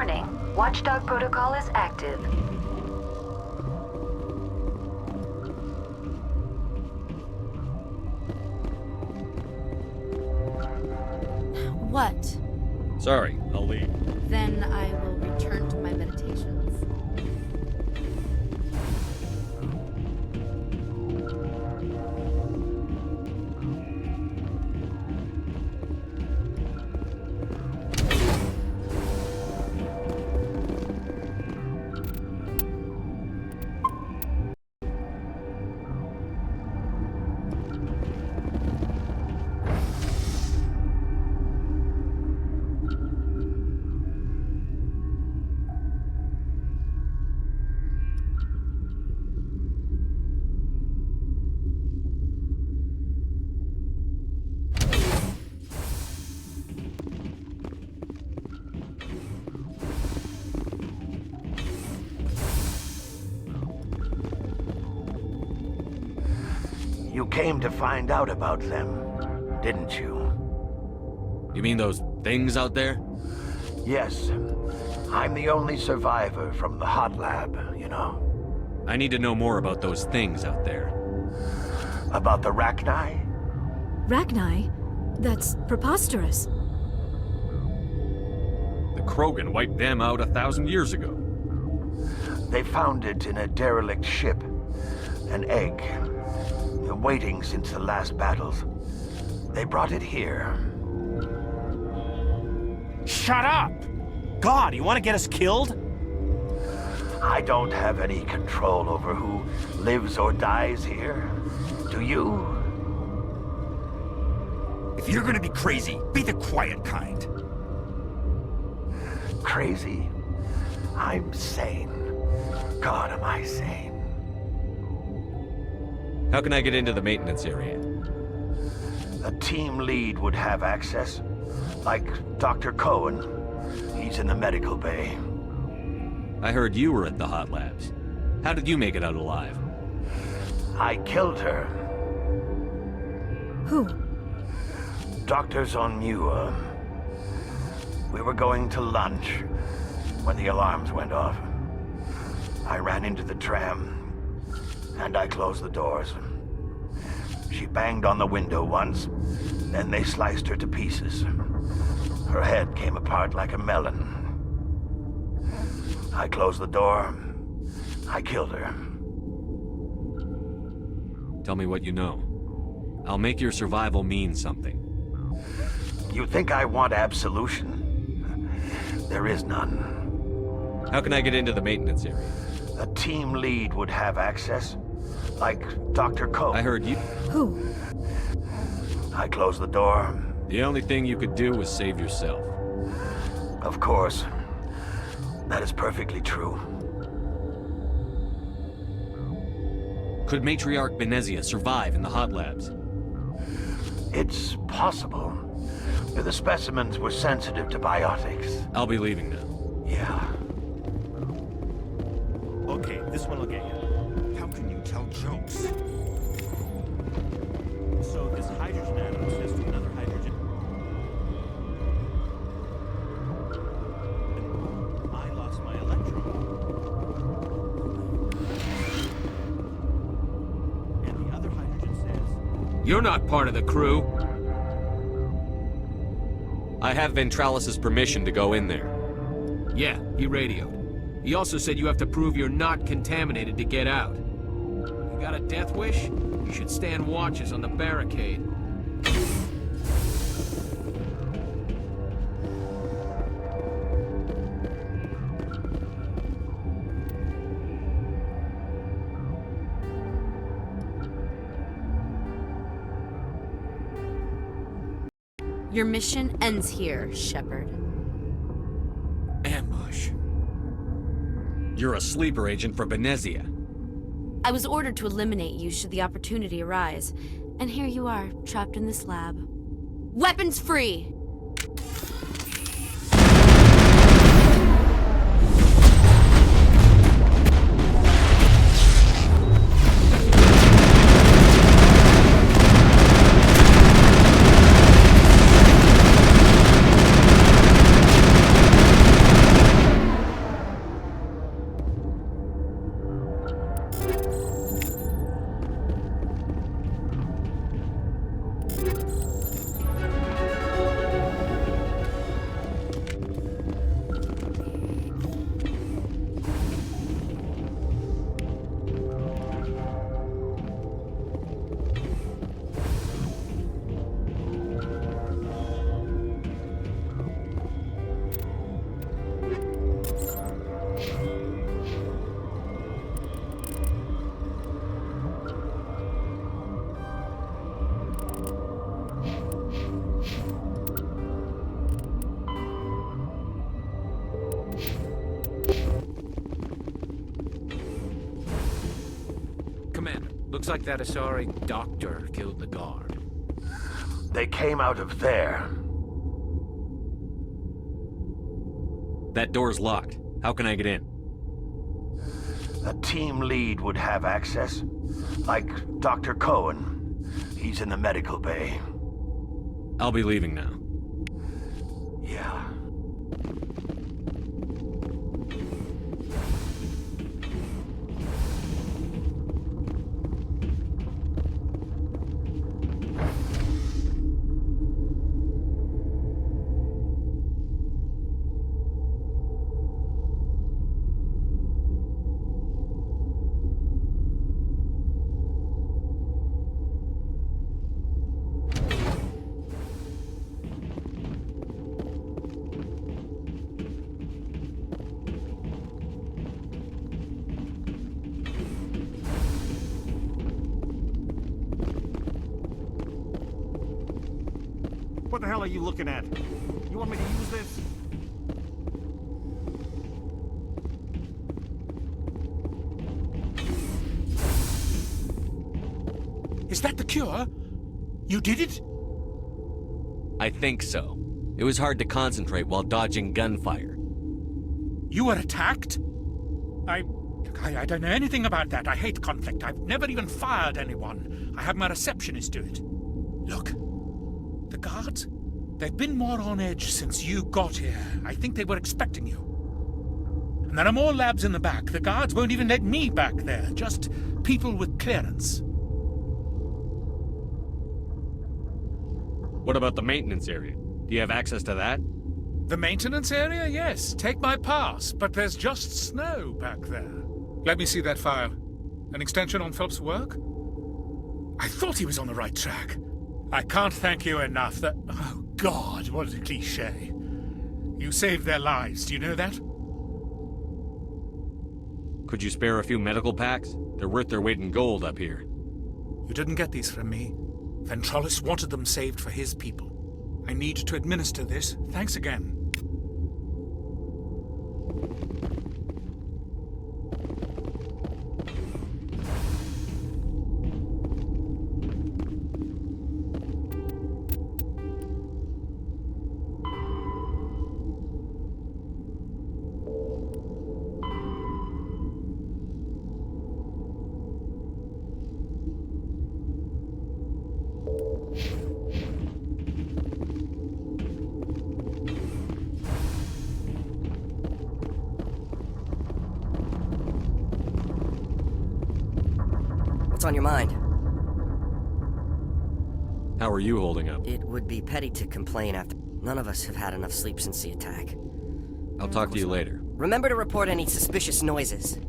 Warning, Watchdog protocol is active. What? Sorry, I'll leave. Then I will return to my meditations. You came to find out about them, didn't you? You mean those things out there? Yes. I'm the only survivor from the hot lab, you know. I need to know more about those things out there. About the Rachni? Rachni? That's preposterous. The Krogan wiped them out 1,000 years ago. They found it in a derelict ship. An egg. Waiting since the last battles. They brought it here. Shut up! God, you want to get us killed? I don't have any control over who lives or dies here. Do you? If you're gonna be crazy, be the quiet kind. Crazy? I'm sane. God, am I sane. How can I get into the maintenance area? A team lead would have access. Like Dr. Cohen. He's in the medical bay. I heard you were at the hot labs. How did you make it out alive? I killed her. Who? Doctors on Muir. We were going to lunch when the alarms went off. I ran into the tram, and I closed the doors. She banged on the window once, then they sliced her to pieces. Her head came apart like a melon. I closed the door. I killed her. Tell me what you know. I'll make your survival mean something. You think I want absolution? There is none. How can I get into the maintenance area? A team lead would have access. Like Dr. Coe. I heard you. Who? I closed the door. The only thing you could do was save yourself. Of course. That is perfectly true. Could Matriarch Benezia survive in the hot labs? It's possible. The specimens were sensitive to biotics. I'll be leaving now. Yeah. Okay, this one will get you. How can you tell jokes? So this hydrogen atom says to another hydrogen. I lost my electron. And the other hydrogen says... You're not part of the crew. I have Ventralis's permission to go in there. Yeah, he radioed. He also said you have to prove you're not contaminated to get out. You got a death wish? You should stand watches on the barricade. Your mission ends here, Shepard. Ambush. You're a sleeper agent for Benezia. I was ordered to eliminate you should the opportunity arise, and here you are, trapped in this lab. Weapons free! Looks like that Asari doctor killed the guard. They came out of there. That door's locked. How can I get in? A team lead would have access. Like Dr. Cohen. He's in the medical bay. I'll be leaving now. Yeah. What the hell are you looking at? You want me to use this? Is that the cure? You did it? I think so. It was hard to concentrate while dodging gunfire. You were attacked? I don't know anything about that. I hate conflict. I've never even fired anyone. I have my receptionist do it. Look, the guards, they've been more on edge since you got here. I think they were expecting you. And there are more labs in the back. The guards won't even let me back there. Just people with clearance. What about the maintenance area? Do you have access to that? The maintenance area? Yes. Take my pass. But there's just snow back there. Let me see that file. An extension on Phelps' work? I thought he was on the right track. I can't thank you enough that... Oh, God, what a cliché. You saved their lives, do you know that? Could you spare a few medical packs? They're worth their weight in gold up here. You didn't get these from me. Ventralis wanted them saved for his people. I need to administer this. Thanks again. What's on your mind? How are you holding up? It would be petty to complain after... None of us have had enough sleep since the attack. I'll talk to you later. Remember to report any suspicious noises.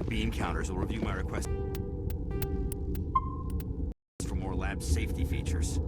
Beam counters will review my request for more lab safety features.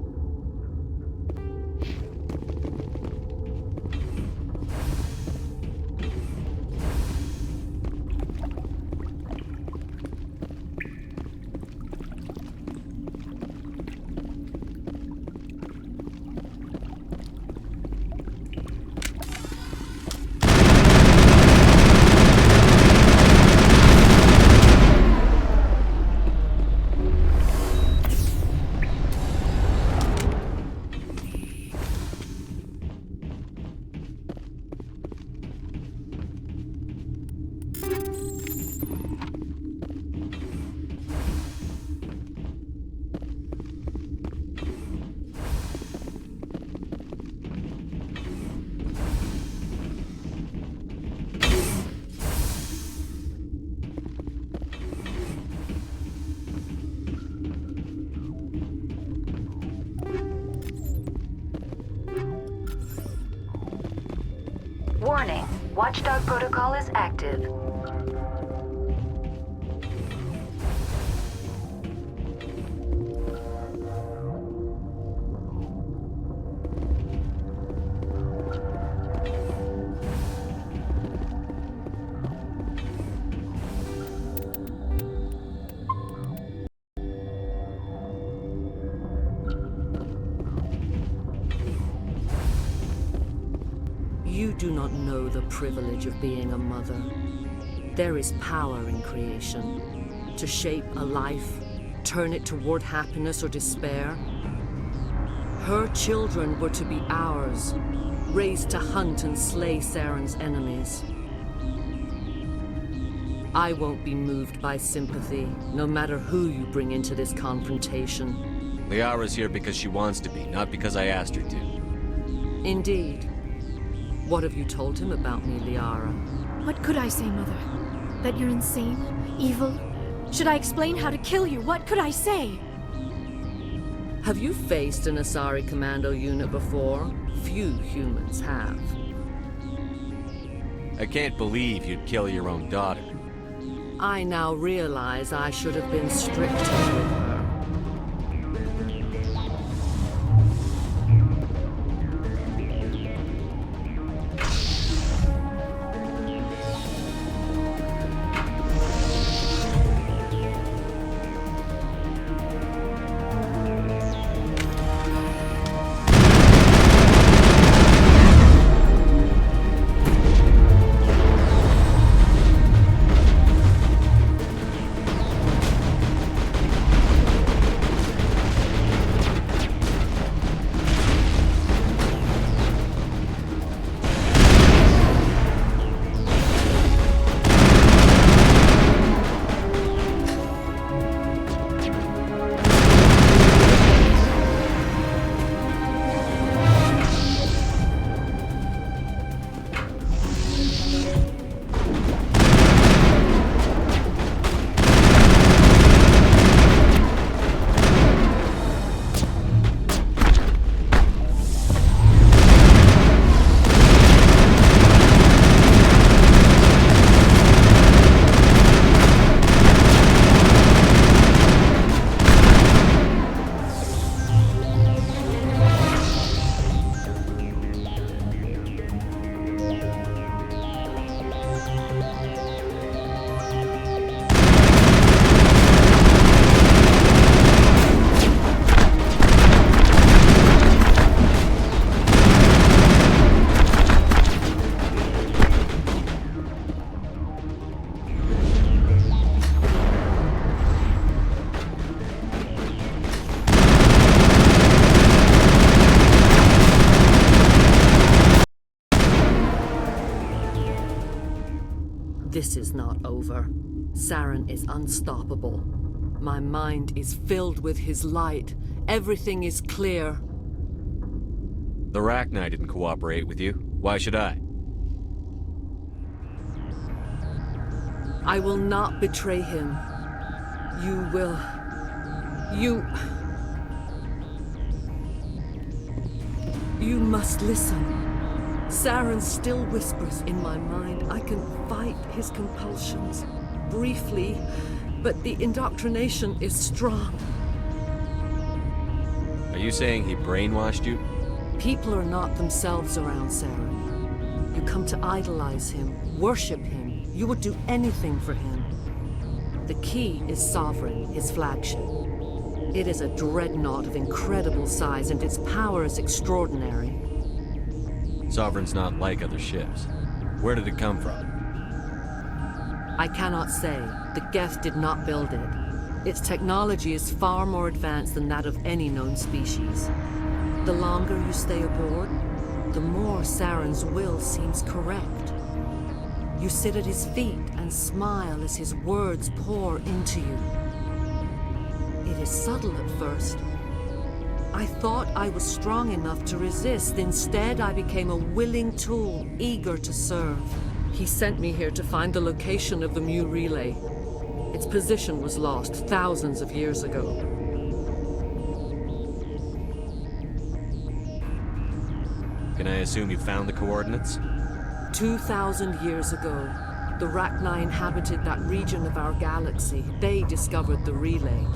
Warning, Watchdog protocol is active. You do not know the privilege of being a mother. There is power in creation. To shape a life, turn it toward happiness or despair. Her children were to be ours, raised to hunt and slay Saren's enemies. I won't be moved by sympathy, no matter who you bring into this confrontation. Liara's here because she wants to be, not because I asked her to. Indeed. What have you told him about me, Liara? What could I say, Mother? That you're insane? Evil? Should I explain how to kill you? What could I say? Have you faced an Asari commando unit before? Few humans have. I can't believe you'd kill your own daughter. I now realize I should have been stricter with her. This is not over. Saren is unstoppable. My mind is filled with his light. Everything is clear. The Rachni didn't cooperate with you. Why should I? I will not betray him. You will... You must listen. Saren still whispers in my mind. I can fight his compulsions. Briefly, but the indoctrination is strong. Are you saying he brainwashed you? People are not themselves around Saren. You come to idolize him, worship him. You would do anything for him. The key is Sovereign, his flagship. It is a dreadnought of incredible size, and its power is extraordinary. Sovereign's not like other ships. Where did it come from? I cannot say. The Geth did not build it. Its technology is far more advanced than that of any known species. The longer you stay aboard, the more Saren's will seems correct. You sit at his feet and smile as his words pour into you. It is subtle at first. I thought I was strong enough to resist. Instead, I became a willing tool, eager to serve. He sent me here to find the location of the Mu relay. Its position was lost thousands of years ago. Can I assume you found the coordinates? 2,000 years ago, the Rachni inhabited that region of our galaxy. They discovered the relay.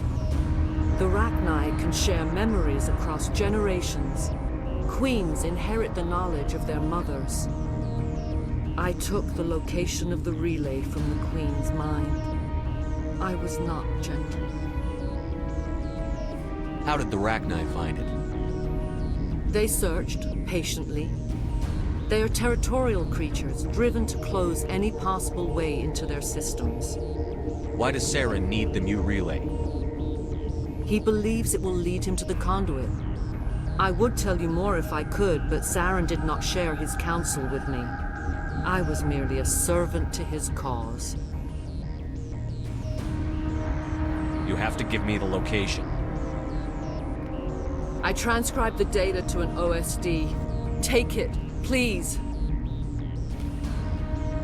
The Rachni can share memories across generations. Queens inherit the knowledge of their mothers. I took the location of the relay from the Queen's mind. I was not gentle. How did the Rachni find it? They searched, patiently. They are territorial creatures, driven to close any possible way into their systems. Why does Saren need the new relay? He believes it will lead him to the conduit. I would tell you more if I could, but Saren did not share his counsel with me. I was merely a servant to his cause. You have to give me the location. I transcribed the data to an OSD. Take it, please.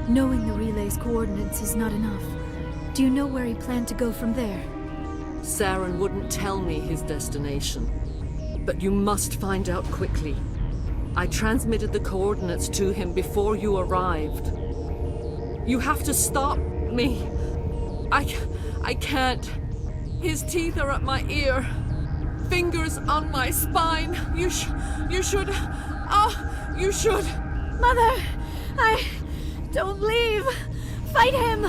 Knowing the relay's coordinates is not enough. Do you know where he planned to go from there? Saren wouldn't tell me his destination. But you must find out quickly. I transmitted the coordinates to him before you arrived. You have to stop me. I can't. His teeth are at my ear. Fingers on my spine. You should. Oh, you should. Mother! Don't leave! Fight him!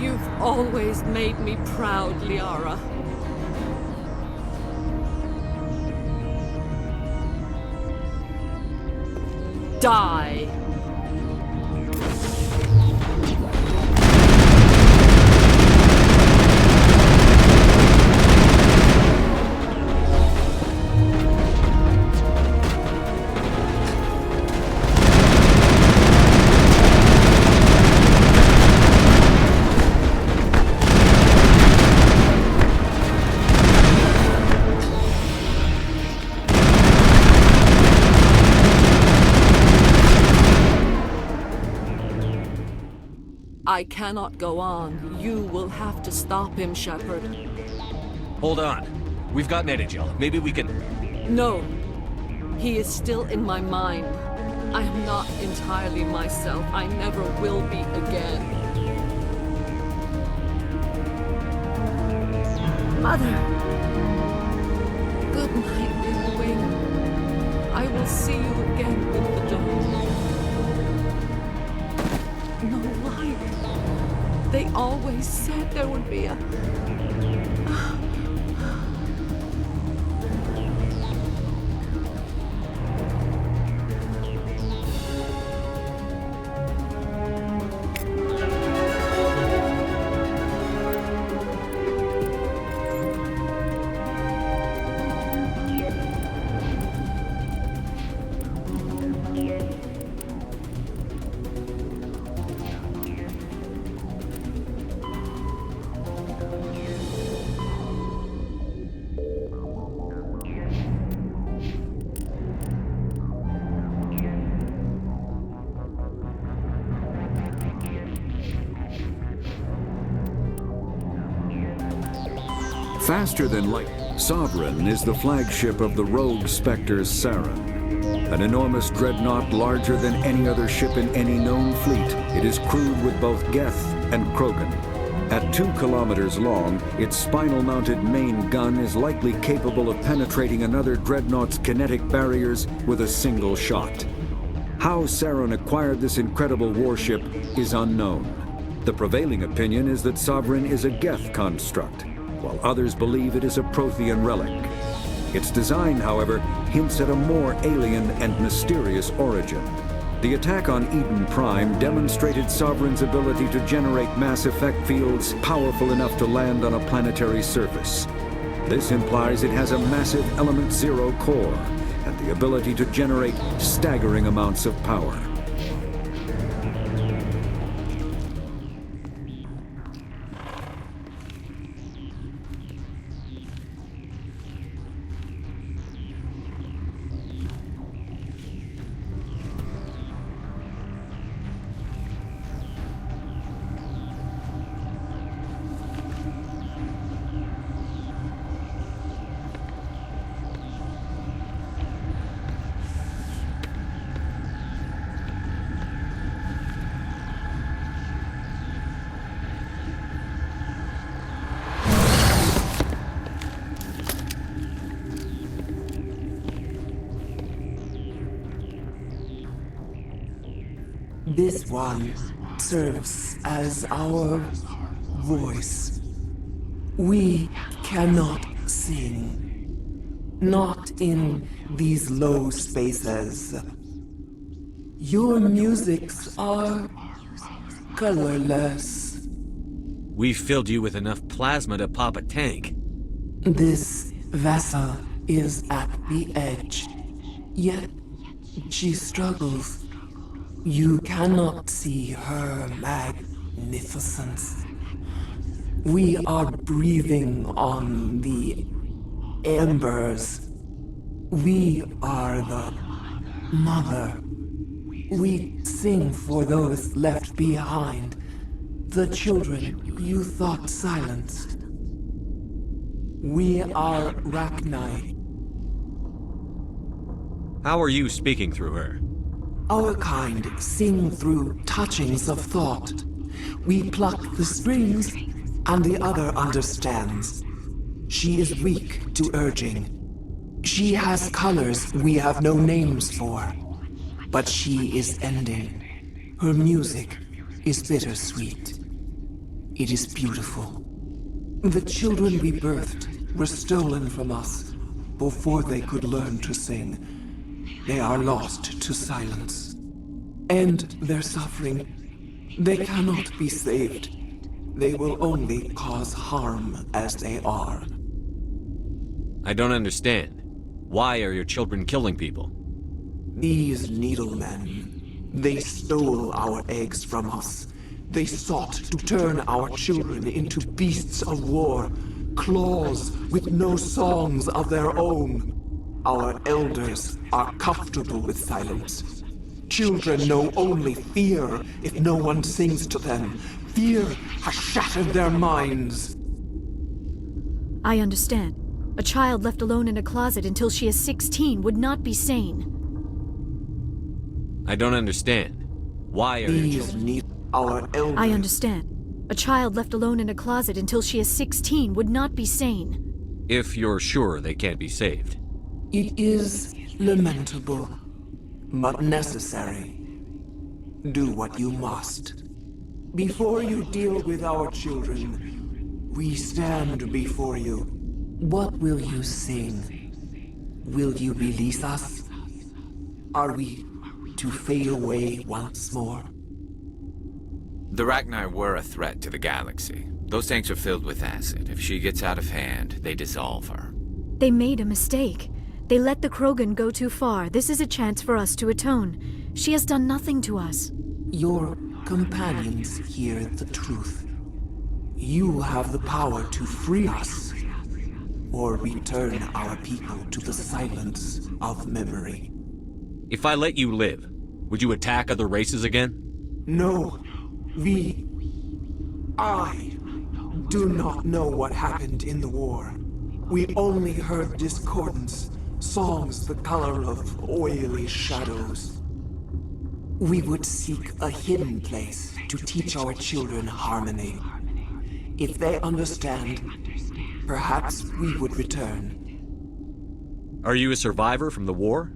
You've always made me proud, Liara. Die! I cannot go on. You will have to stop him, Shepard. Hold on. We've got Netagel. Maybe we can... No. He is still in my mind. I am not entirely myself. I never will be again. Mother! Good night, Milky Way. I will see you again with the dawn. No light. They always said there would be a... Faster than light, Sovereign is the flagship of the rogue Spectres Saren. An enormous dreadnought larger than any other ship in any known fleet, it is crewed with both Geth and Krogan. At 2 kilometers long, its spinal-mounted main gun is likely capable of penetrating another dreadnought's kinetic barriers with a single shot. How Saren acquired this incredible warship is unknown. The prevailing opinion is that Sovereign is a Geth construct, while others believe it is a Prothean relic. Its design, however, hints at a more alien and mysterious origin. The attack on Eden Prime demonstrated Sovereign's ability to generate mass effect fields powerful enough to land on a planetary surface. This implies it has a massive Element Zero core and the ability to generate staggering amounts of power. This one serves as our voice. We cannot sing. Not in these low spaces. Your musics are colorless. We filled you with enough plasma to pop a tank. This vessel is at the edge. Yet she struggles. You cannot see her magnificence. We are breathing on the embers. We are the mother. We sing for those left behind, the children you thought silenced. We are Rachni. How are you speaking through her? Our kind sing through touchings of thought. We pluck the strings, and the other understands. She is weak to urging. She has colors we have no names for. But she is ending. Her music is bittersweet. It is beautiful. The children we birthed were stolen from us before they could learn to sing. They are lost to silence. And their suffering, they cannot be saved. They will only cause harm as they are. I don't understand. Why are your children killing people? These needlemen, they stole our eggs from us. They sought to turn our children into beasts of war, claws with no songs of their own. Our elders are comfortable with silence. Children know only fear if no one sings to them. Fear has shattered their minds. I understand. A child left alone in a closet until she is 16 would not be sane. I don't understand. Why are your children... I understand. A child left alone in a closet until she is 16 would not be sane. If you're sure they can't be saved. It is lamentable, but necessary. Do what you must. Before you deal with our children, we stand before you. What will you sing? Will you release us? Are we to fade away once more? The Rachni were a threat to the galaxy. Those tanks are filled with acid. If she gets out of hand, they dissolve her. They made a mistake. They let the Krogan go too far. This is a chance for us to atone. She has done nothing to us. Your companions hear the truth. You have the power to free us, or return our people to the silence of memory. If I let you live, would you attack other races again? No. I do not know what happened in the war. We only heard discordance, songs the color of oily shadows. We would seek a hidden place to teach our children harmony. If they understand, perhaps we would return. Are you a survivor from the war?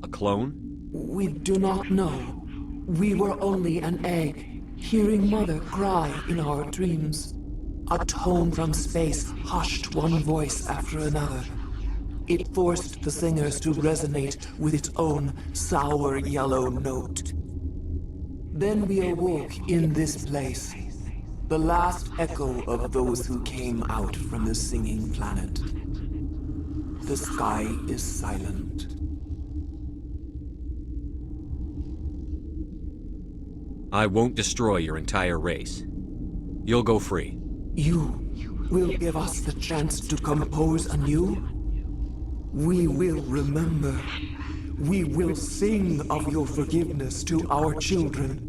A clone? We do not know. We were only an egg, hearing Mother cry in our dreams. A tone from space hushed one voice after another. It forced the singers to resonate with its own sour yellow note. Then we awoke in this place, the last echo of those who came out from the singing planet. The sky is silent. I won't destroy your entire race. You'll go free. You will give us the chance to compose anew? We will remember. We will sing of your forgiveness to our children.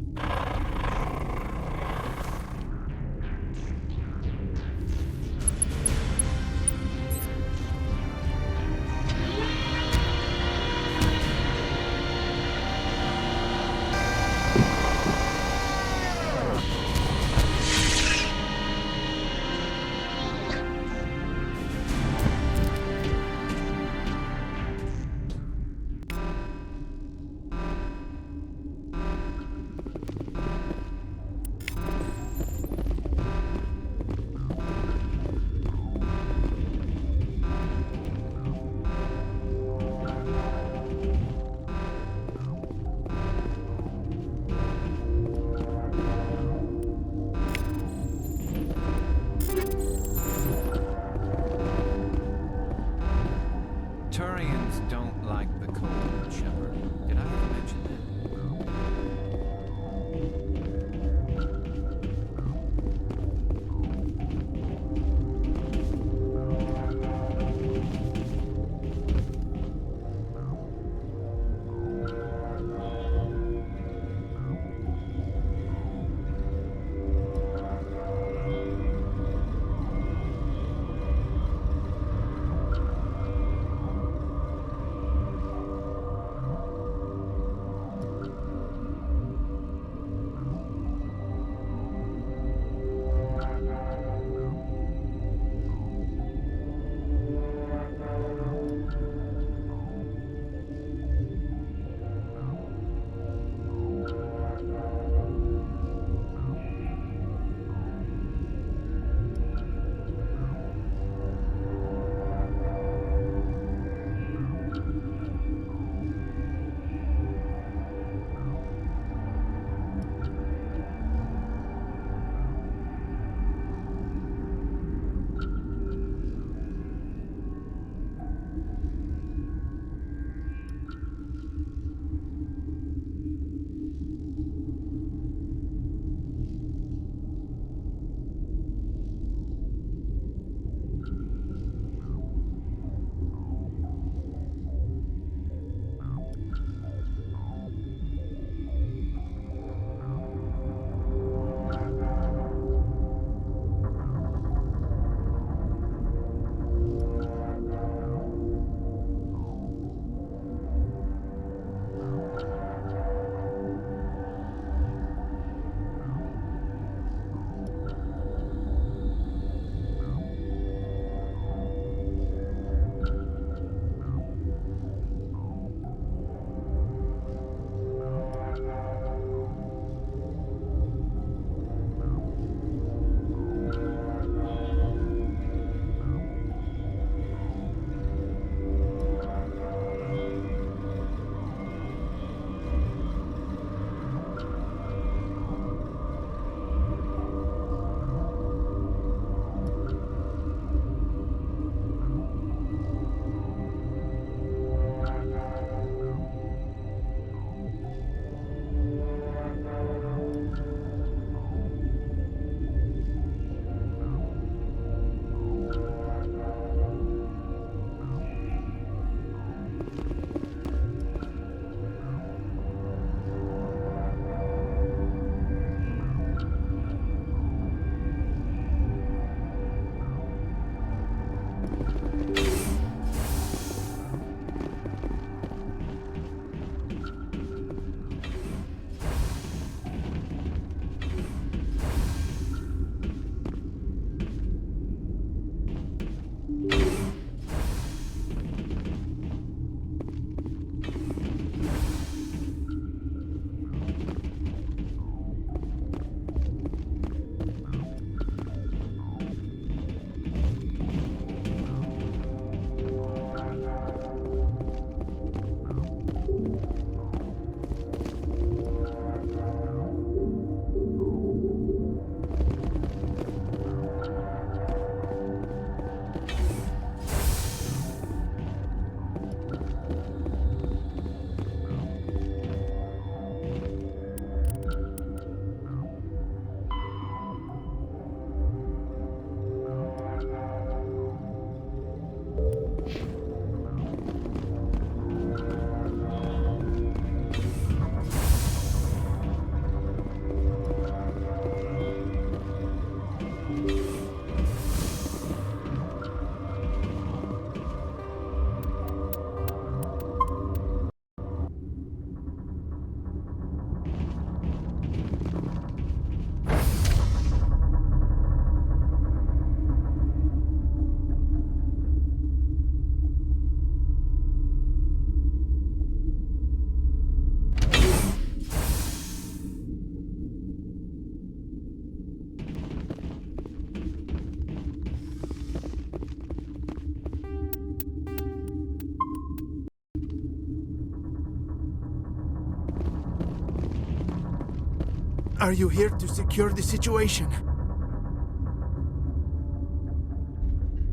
Are you here to secure the situation?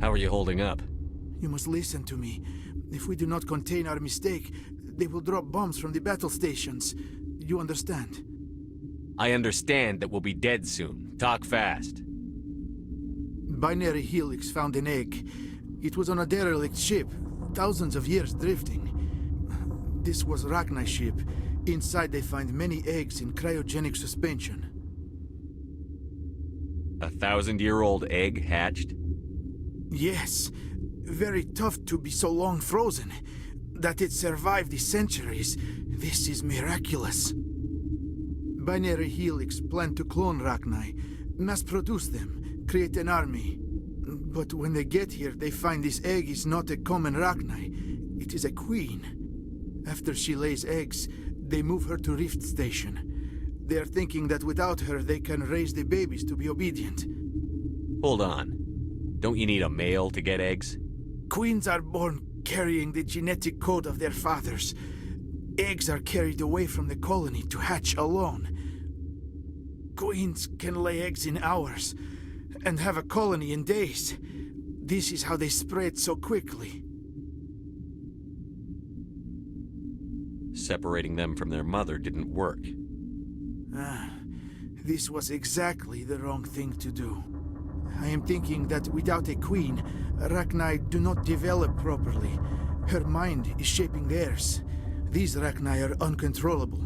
How are you holding up? You must listen to me. If we do not contain our mistake, they will drop bombs from the battle stations. You understand? I understand that we'll be dead soon. Talk fast. Binary Helix found an egg. It was on a derelict ship, thousands of years drifting. This was Rachni's ship. Inside they find many eggs in cryogenic suspension. A 1,000-year-old egg hatched? Yes. Very tough to be so long frozen. That it survived the centuries. This is miraculous. Binary Helix planned to clone Rachni, mass-produce them, create an army. But when they get here, they find this egg is not a common Rachni. It is a queen. After she lays eggs, they move her to Rift Station. They are thinking that without her, they can raise the babies to be obedient. Hold on. Don't you need a male to get eggs? Queens are born carrying the genetic code of their fathers. Eggs are carried away from the colony to hatch alone. Queens can lay eggs in hours and have a colony in days. This is how they spread so quickly. Separating them from their mother didn't work. This was exactly the wrong thing to do. I am thinking that without a queen, Rachni do not develop properly. Her mind is shaping theirs. These Rachni are uncontrollable.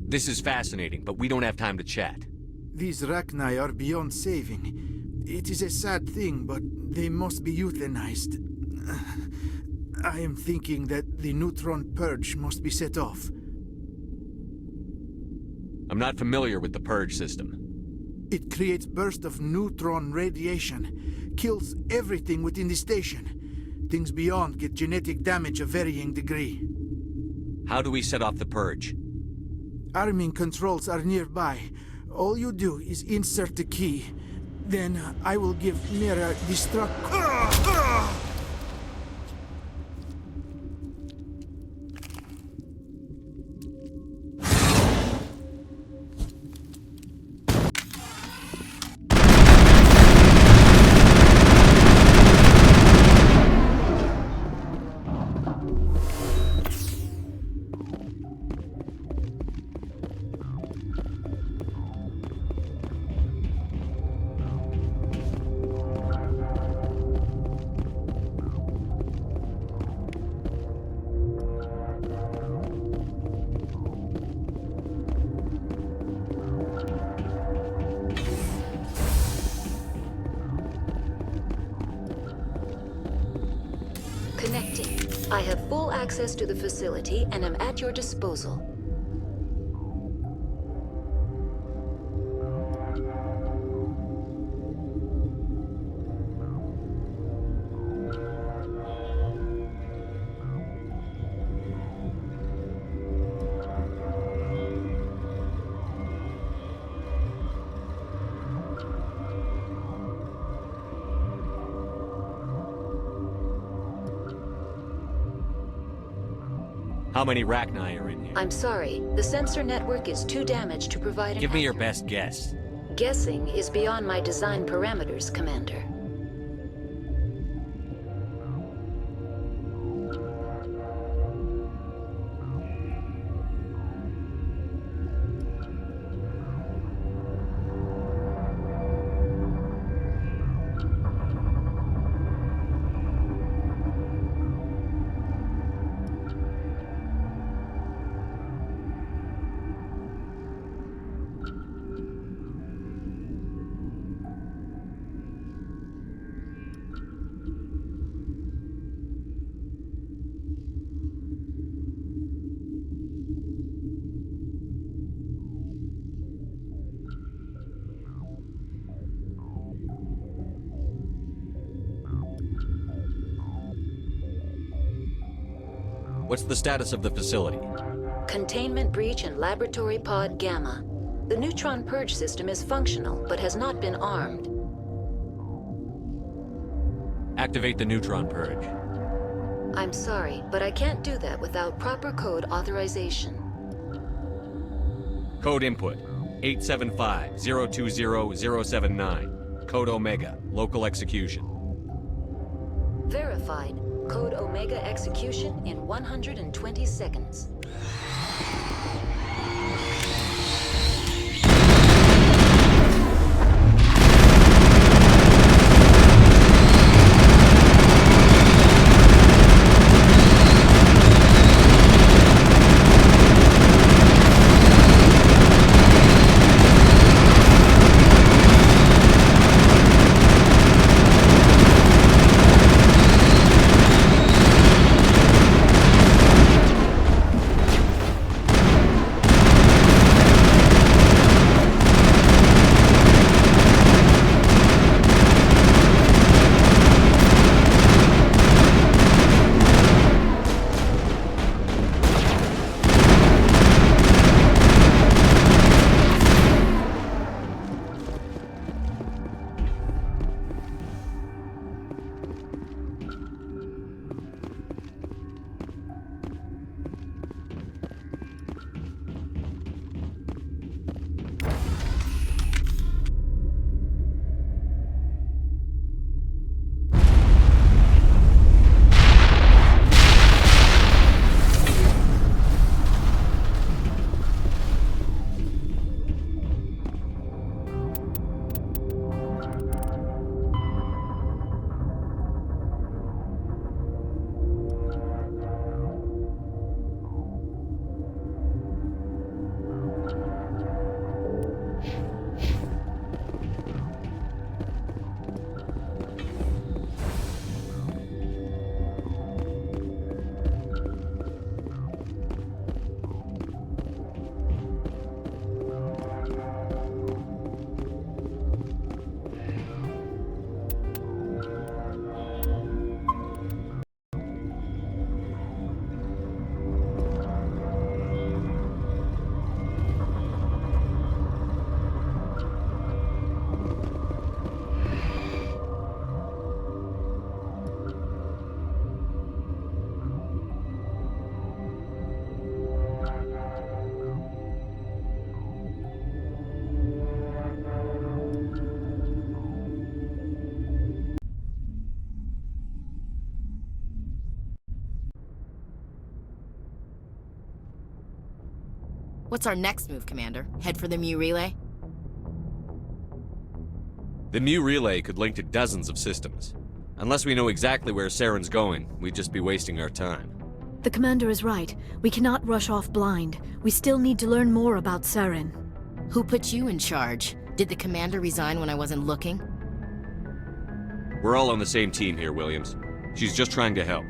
This is fascinating, but we don't have time to chat. These Rachni are beyond saving. It is a sad thing, but they must be euthanized. I am thinking that the neutron purge must be set off. I'm not familiar with the purge system. It creates bursts of neutron radiation, kills everything within the station. Things beyond get genetic damage of varying degree. How do we set off the purge? Arming controls are nearby. All you do is insert the key. Then I will give Mira destruct... Connecting. I have full access to the facility and am at your disposal. How many Rachni are in here? I'm sorry, the sensor network is too damaged to provide an Give me your best guess. Guessing is beyond my design parameters, Commander. What's the status of the facility? Containment breach in Laboratory Pod Gamma. The neutron purge system is functional, but has not been armed. Activate the neutron purge. I'm sorry, but I can't do that without proper code authorization. Code input, 875-020-079. Code Omega, local execution. Verified. Code Omega execution in 120 seconds. What's our next move, Commander? Head for the Mu relay? The Mu relay could link to dozens of systems. Unless we know exactly where Saren's going, we'd just be wasting our time. The Commander is right. We cannot rush off blind. We still need to learn more about Saren. Who put you in charge? Did the Commander resign when I wasn't looking? We're all on the same team here, Williams. She's just trying to help.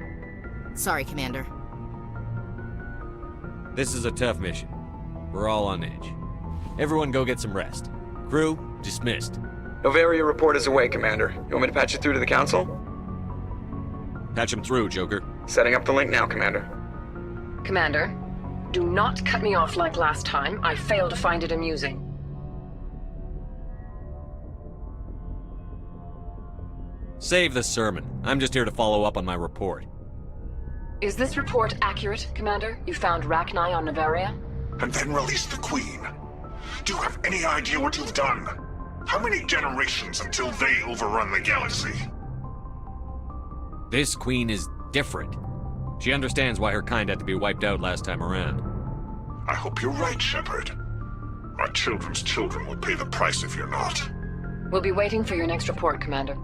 Sorry, Commander. This is a tough mission. We're all on edge. Everyone go get some rest. Crew, dismissed. Noveria report is away, Commander. You want me to patch it through to the Council? Patch him through, Joker. Setting up the link now, Commander. Commander, do not cut me off like last time. I failed to find it amusing. Save the sermon. I'm just here to follow up on my report. Is this report accurate, Commander? You found Rachni on Noveria? And then release the Queen. Do you have any idea what you've done? How many generations until they overrun the galaxy? This Queen is different. She understands why her kind had to be wiped out last time around. I hope you're right, Shepard. Our children's children will pay the price if you're not. We'll be waiting for your next report, Commander.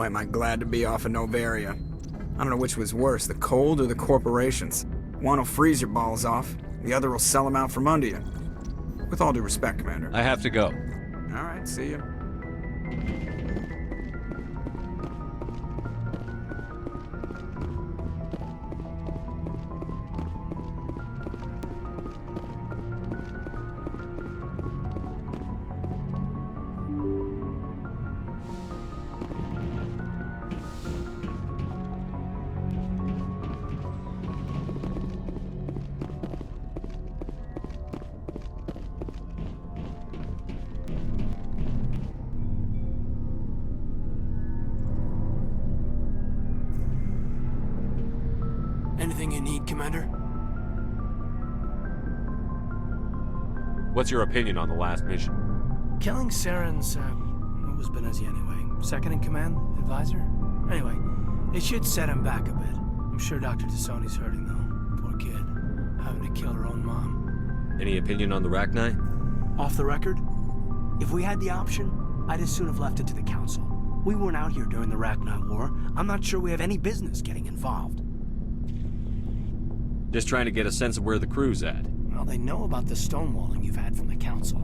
Boy, am I glad to be off of Noveria. I don't know which was worse, the cold or the corporations. One will freeze your balls off, the other will sell them out from under you. With all due respect, Commander. I have to go. All right, see you. Anything you need, Commander? What's your opinion on the last mission? Killing Saren's, what was Benezia anyway? Second in command? Advisor? Anyway, it should set him back a bit. I'm sure Dr. Tassoni's hurting, though. Poor kid. Having to kill her own mom. Any opinion on the Rachni? Off the record? If we had the option, I'd as soon have left it to the Council. We weren't out here during the Rachni War. I'm not sure we have any business getting involved. Just trying to get a sense of where the crew's at. Well, they know about the stonewalling you've had from the Council.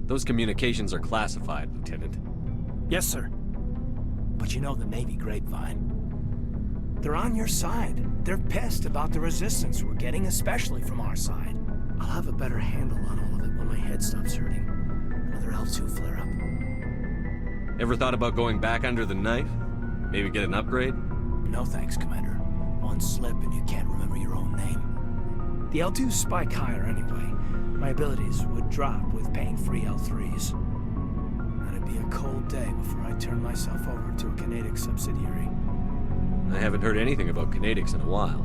Those communications are classified, Lieutenant. Yes, sir. But you know the Navy grapevine. They're on your side. They're pissed about the resistance we're getting, especially from our side. I'll have a better handle on all of it when my head stops hurting. Another L2 flare-up. Ever thought about going back under the knife? Maybe get an upgrade? No thanks, Commander. One slip and you can't remember your own name. The L2s spike higher anyway. My abilities would drop with pain-free L3s. That'd be a cold day before I turn myself over to a Canadic subsidiary. I haven't heard anything about Canadics in a while.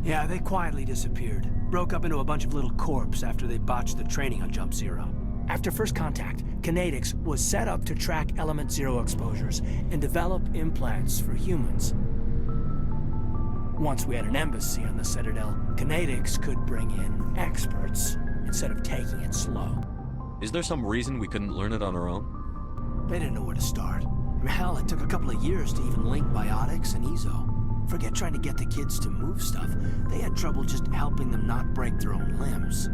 Yeah, they quietly disappeared. Broke up into a bunch of little corps after they botched the training on Jump Zero. After first contact, Canadics was set up to track Element Zero exposures and develop implants for humans. Once we had an embassy on the Citadel, Canadics could bring in experts instead of taking it slow. Is there some reason we couldn't learn it on our own? They didn't know where to start. Hell, it took a couple of years to even link biotics and ezo. Forget trying to get the kids to move stuff. They had trouble just helping them not break their own limbs.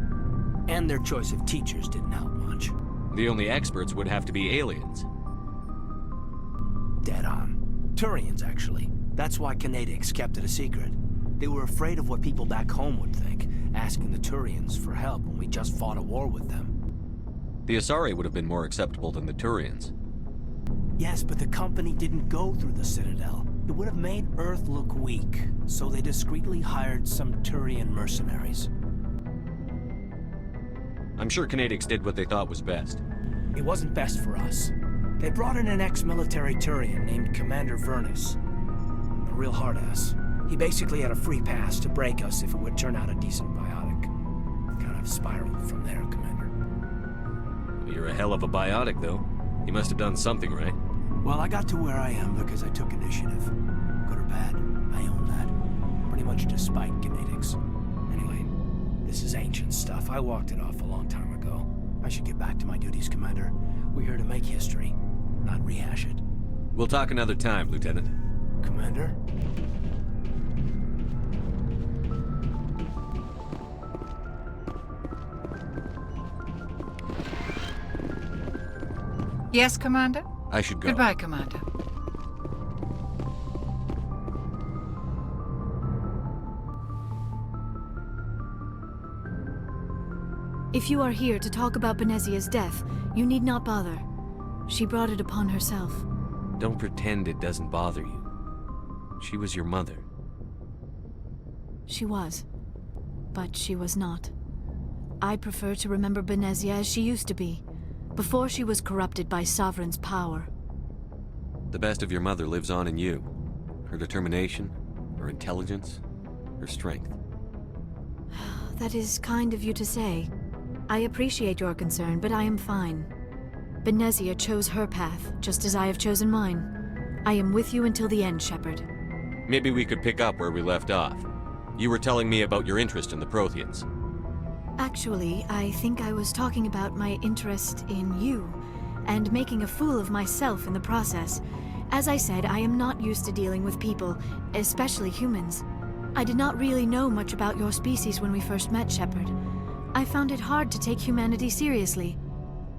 And their choice of teachers didn't help much. The only experts would have to be aliens. Dead on. Turians, actually. That's why Canadics kept it a secret. They were afraid of what people back home would think, asking the Turians for help when we just fought a war with them. The Asari would have been more acceptable than the Turians. Yes, but the company didn't go through the Citadel. It would have made Earth look weak, so they discreetly hired some Turian mercenaries. I'm sure Canadics did what they thought was best. It wasn't best for us. They brought in an ex-military Turian named Commander Vernus. A real hard-ass. He basically had a free pass to break us if it would turn out a decent biotic. Kind of spiraled from there, Commander. You're a hell of a biotic, though. You must have done something right. Well, I got to where I am because I took initiative. Good or bad, I own that. Pretty much despite Canadics. Anyway, this is ancient stuff. I walked it off a long time ago. I should get back to my duties, Commander. We're here to make history, not rehash it. We'll talk another time, Lieutenant. Commander? Yes, Commander? I should go. Goodbye, Commander. If you are here to talk about Benezia's death, you need not bother. She brought it upon herself. Don't pretend it doesn't bother you. She was your mother. She was. But she was not. I prefer to remember Benezia as she used to be, before she was corrupted by Sovereign's power. The best of your mother lives on in you. Her determination, her intelligence, her strength. That is kind of you to say. I appreciate your concern, but I am fine. Benezia chose her path, just as I have chosen mine. I am with you until the end, Shepard. Maybe we could pick up where we left off. You were telling me about your interest in the Protheans. Actually, I think I was talking about my interest in you, and making a fool of myself in the process. As I said, I am not used to dealing with people, especially humans. I did not really know much about your species when we first met, Shepard. I found it hard to take humanity seriously.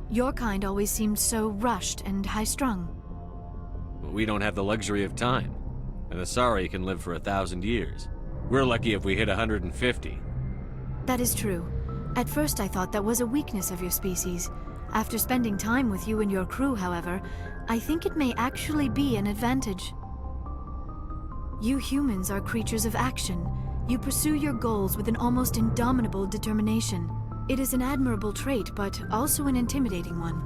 Your kind always seemed so rushed and high-strung. We don't have the luxury of time. An Asari can live for 1,000 years. We're lucky if we hit 150. That is true. At first I thought that was a weakness of your species. After spending time with you and your crew, however, I think it may actually be an advantage. You humans are creatures of action. You pursue your goals with an almost indomitable determination. It is an admirable trait, but also an intimidating one.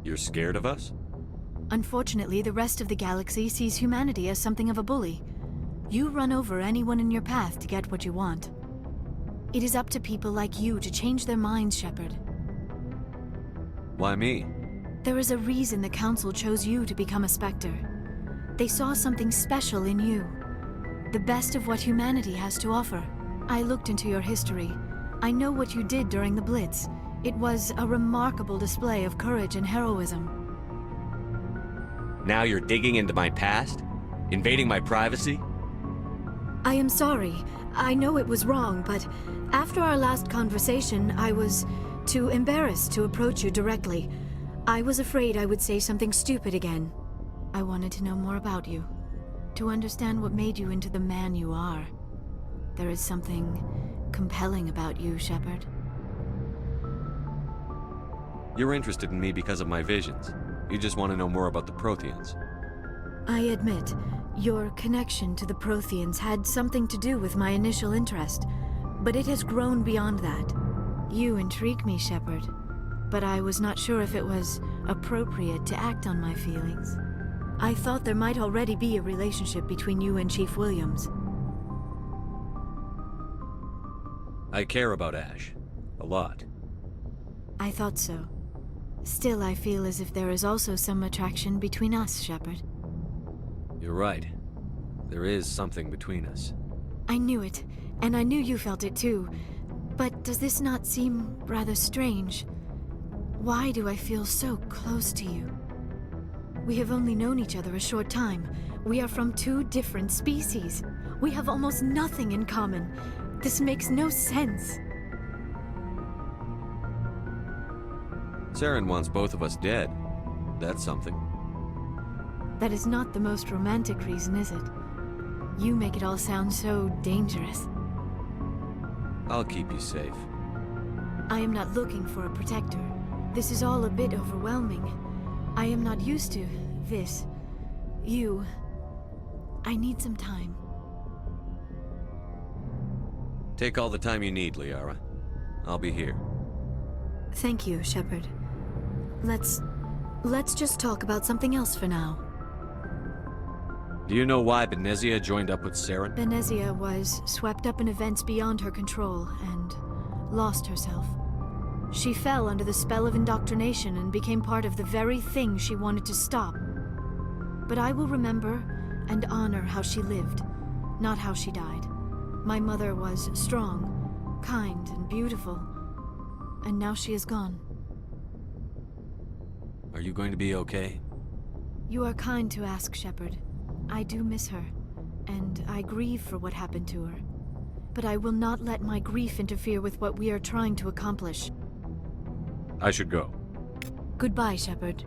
You're scared of us? Unfortunately, the rest of the galaxy sees humanity as something of a bully. You run over anyone in your path to get what you want. It is up to people like you to change their minds, Shepard. Why me? There is a reason the Council chose you to become a Spectre. They saw something special in you. The best of what humanity has to offer. I looked into your history. I know what you did during the Blitz. It was a remarkable display of courage and heroism. Now you're digging into my past? Invading my privacy? I am sorry. I know it was wrong, but after our last conversation, I was too embarrassed to approach you directly. I was afraid I would say something stupid again. I wanted to know more about you, to understand what made you into the man you are. There is something compelling about you, Shepard. You're interested in me because of my visions. You just want to know more about the Protheans. I admit, your connection to the Protheans had something to do with my initial interest, but it has grown beyond that. You intrigue me, Shepard, but I was not sure if it was appropriate to act on my feelings. I thought there might already be a relationship between you and Chief Williams. I care about Ash. A lot. I thought so. Still, I feel as if there is also some attraction between us, Shepard. You're right. There is something between us. I knew it, and I knew you felt it too. But does this not seem rather strange? Why do I feel so close to you? We have only known each other a short time. We are from two different species. We have almost nothing in common. This makes no sense. Saren wants both of us dead. That's something. That is not the most romantic reason, is it? You make it all sound so dangerous. I'll keep you safe. I am not looking for a protector. This is all a bit overwhelming. I am not used to this. You. I need some time. Take all the time you need, Liara. I'll be here. Thank you, Shepard. Let's just talk about something else for now. Do you know why Benezia joined up with Saren? Benezia was swept up in events beyond her control and lost herself. She fell under the spell of indoctrination and became part of the very thing she wanted to stop. But I will remember and honor how she lived, not how she died. My mother was strong, kind, and beautiful, and now she is gone. Are you going to be okay? You are kind to ask, Shepard. I do miss her, and I grieve for what happened to her. But I will not let my grief interfere with what we are trying to accomplish. I should go. Goodbye, Shepard.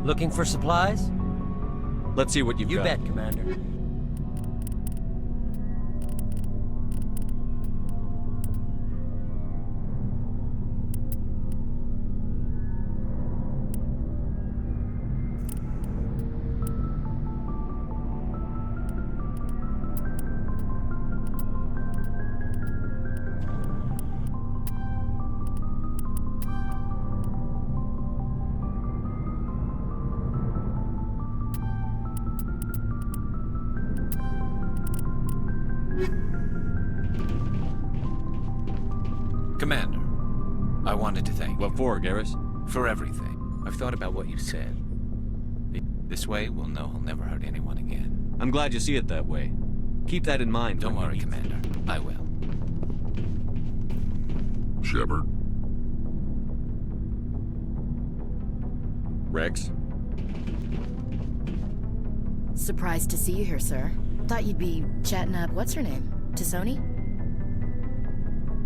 Looking for supplies? Let's see what you've got. You bet, Commander. Commander, I wanted to thank you. What for, Garrus? For everything. I've thought about what you said. This way, we'll know he'll never hurt anyone again. I'm glad you see it that way. Keep that in mind. Don't worry, Commander. I will. Shepard. Rex? Surprised to see you here, sir. Thought you'd be chatting up what's-her-name? T'Soni?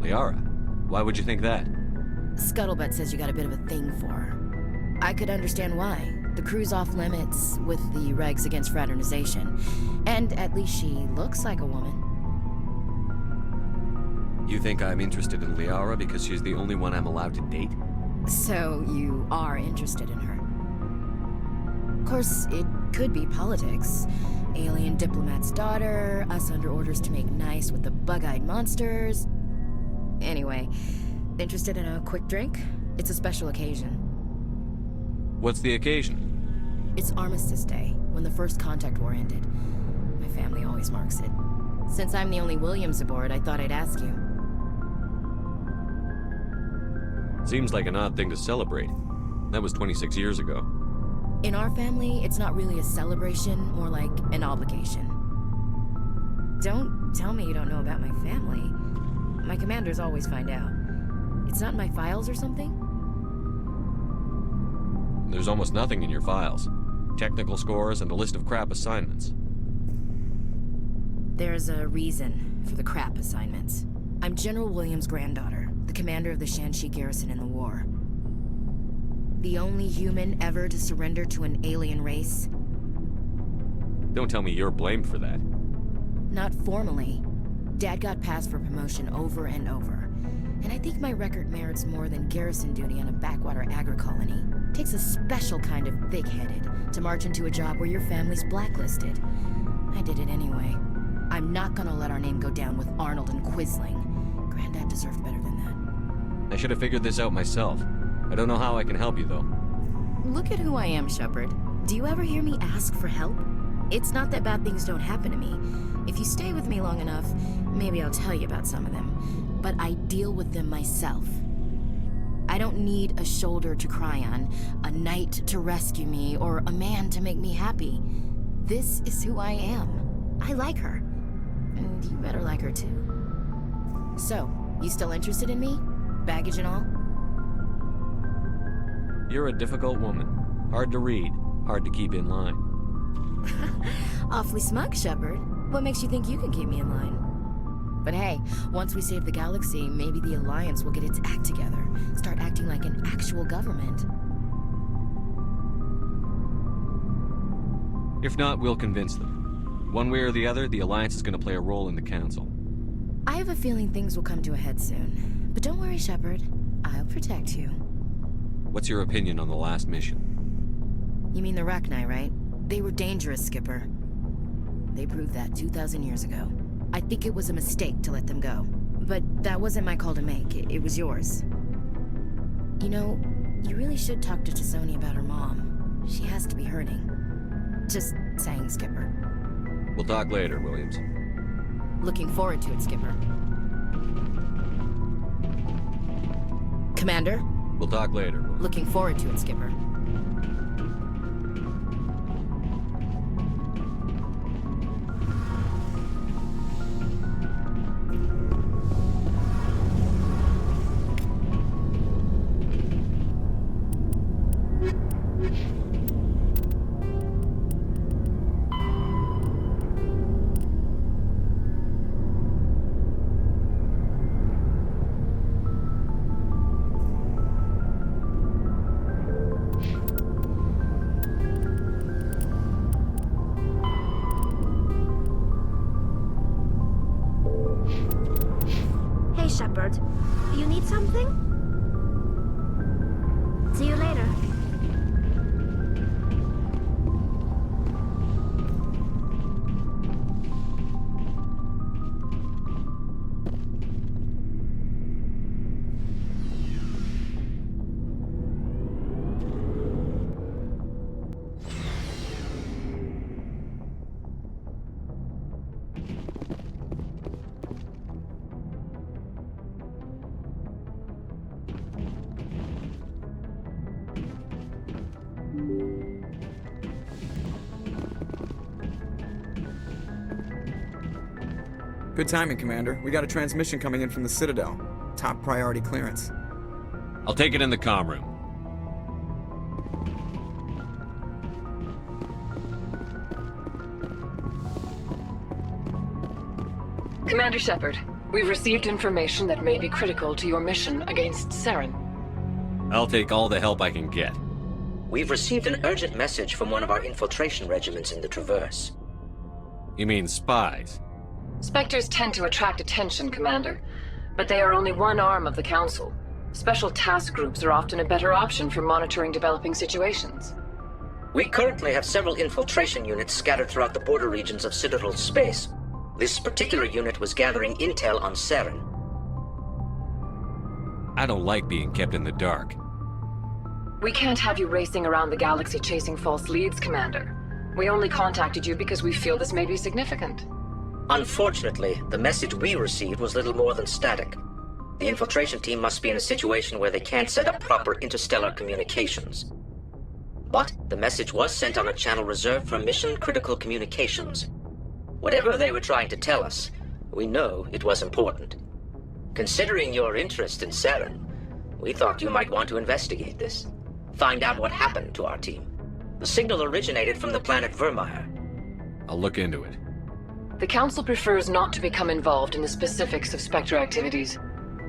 Liara? Why would you think that? Scuttlebutt says you got a bit of a thing for her. I could understand why. The crew's off limits with the regs against fraternization. And at least she looks like a woman. You think I'm interested in Liara because she's the only one I'm allowed to date? So you are interested in her. Of course, it could be politics. Alien diplomat's daughter, us under orders to make nice with the bug-eyed monsters. Anyway, interested in a quick drink? It's a special occasion. What's the occasion? It's Armistice Day, when the First Contact War ended. My family always marks it. Since I'm the only Williams aboard, I thought I'd ask you. Seems like an odd thing to celebrate. That was 26 years ago. In our family, it's not really a celebration, more like an obligation. Don't tell me you don't know about my family. My commanders always find out. It's not in my files or something? There's almost nothing in your files. Technical scores and a list of crap assignments. There's a reason for the crap assignments. I'm General Williams' granddaughter, the commander of the Shanxi garrison in the war. The only human ever to surrender to an alien race. Don't tell me you're blamed for that. Not formally. Dad got passed for promotion over and over. And I think my record merits more than garrison duty on a backwater agri-colony. Takes a special kind of thick-headed to march into a job where your family's blacklisted. I did it anyway. I'm not gonna let our name go down with Arnold and Quisling. Granddad deserved better than that. I should have figured this out myself. I don't know how I can help you, though. Look at who I am, Shepard. Do you ever hear me ask for help? It's not that bad things don't happen to me. If you stay with me long enough, maybe I'll tell you about some of them. But I deal with them myself. I don't need a shoulder to cry on, a knight to rescue me, or a man to make me happy. This is who I am. I like her. And you better like her too. So, you still interested in me? Baggage and all? You're a difficult woman. Hard to read, hard to keep in line. Awfully smug, Shepard. What makes you think you can keep me in line? But hey, once we save the galaxy, maybe the Alliance will get its act together. Start acting like an actual government. If not, we'll convince them. One way or the other, the Alliance is going to play a role in the Council. I have a feeling things will come to a head soon. But don't worry, Shepard. I'll protect you. What's your opinion on the last mission? You mean the Rachni, right? They were dangerous, Skipper. They proved that 2,000 years ago. I think it was a mistake to let them go. But that wasn't my call to make. It was yours. You know, you really should talk to T'Soni about her mom. She has to be hurting. Just saying, Skipper. We'll talk later, Williams. Looking forward to it, Skipper. Commander? We'll talk later. Looking forward to it, Skipper. Shepard, you need something? See you later. Good timing, Commander. We got a transmission coming in from the Citadel. Top priority clearance. I'll take it in the comm room. Commander Shepard, we've received information that may be critical to your mission against Saren. I'll take all the help I can get. We've received an urgent message from one of our infiltration regiments in the Traverse. You mean spies? Spectres tend to attract attention, Commander, but they are only one arm of the Council. Special task groups are often a better option for monitoring developing situations. We currently have several infiltration units scattered throughout the border regions of Citadel space. This particular unit was gathering intel on Saren. I don't like being kept in the dark. We can't have you racing around the galaxy chasing false leads, Commander. We only contacted you because we feel this may be significant. Unfortunately, the message we received was little more than static. The infiltration team must be in a situation where they can't set up proper interstellar communications. But the message was sent on a channel reserved for mission-critical communications. Whatever they were trying to tell us, we know it was important. Considering your interest in Saren, we thought you might want to investigate this. Find out what happened to our team. The signal originated from the planet Vermeer. I'll look into it. The Council prefers not to become involved in the specifics of Spectre activities.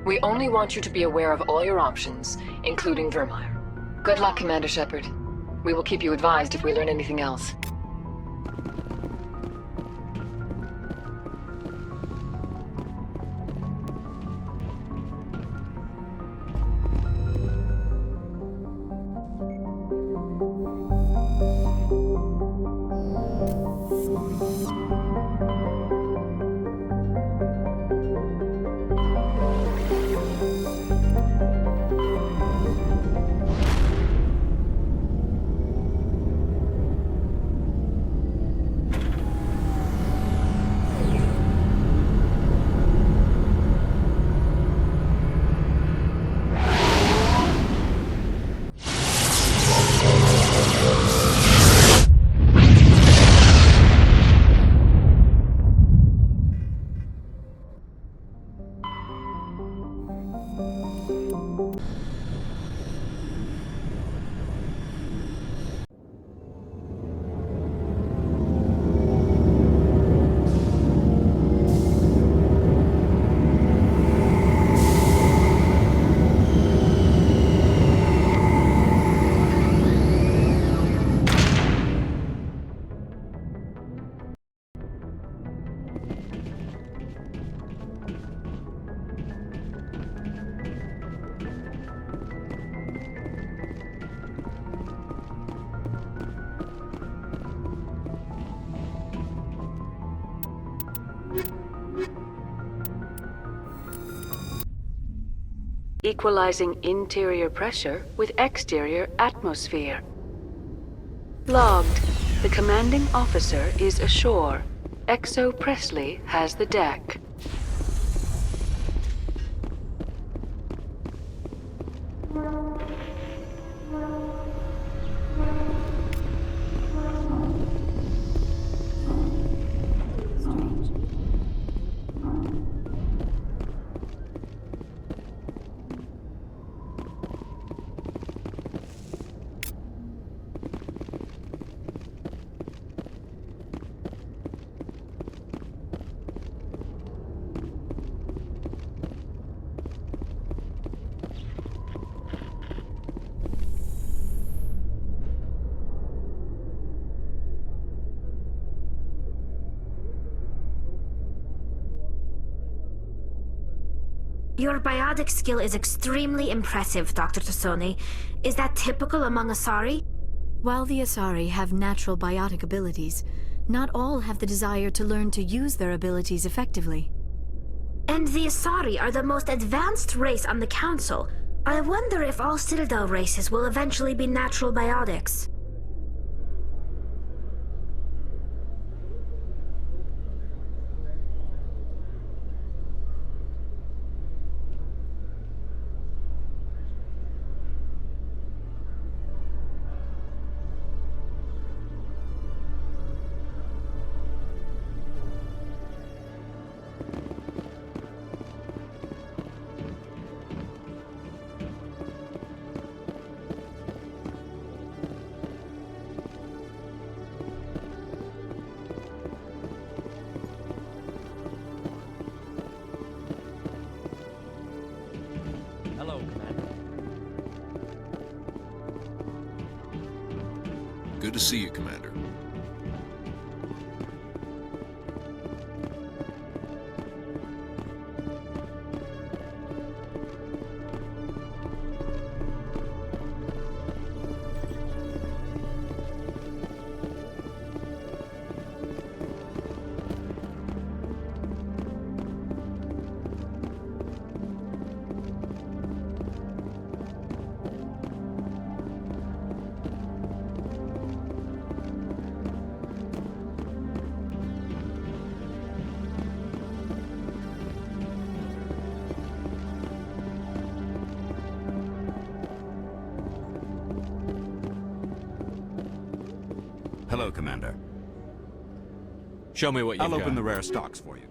We only want you to be aware of all your options, including Vermeer. Good luck, Commander Shepard. We will keep you advised if we learn anything else. Equalizing interior pressure with exterior atmosphere. Logged. The commanding officer is ashore. Exo Presley has the deck. Your biotic skill is extremely impressive, Dr. Tassoni. Is that typical among Asari? While the Asari have natural biotic abilities, not all have the desire to learn to use their abilities effectively. And the Asari are the most advanced race on the Council. I wonder if all Citadel races will eventually be natural biotics. to see you, Commander. Hello, Commander. Show me what you've I'll got. open the rare stocks for you.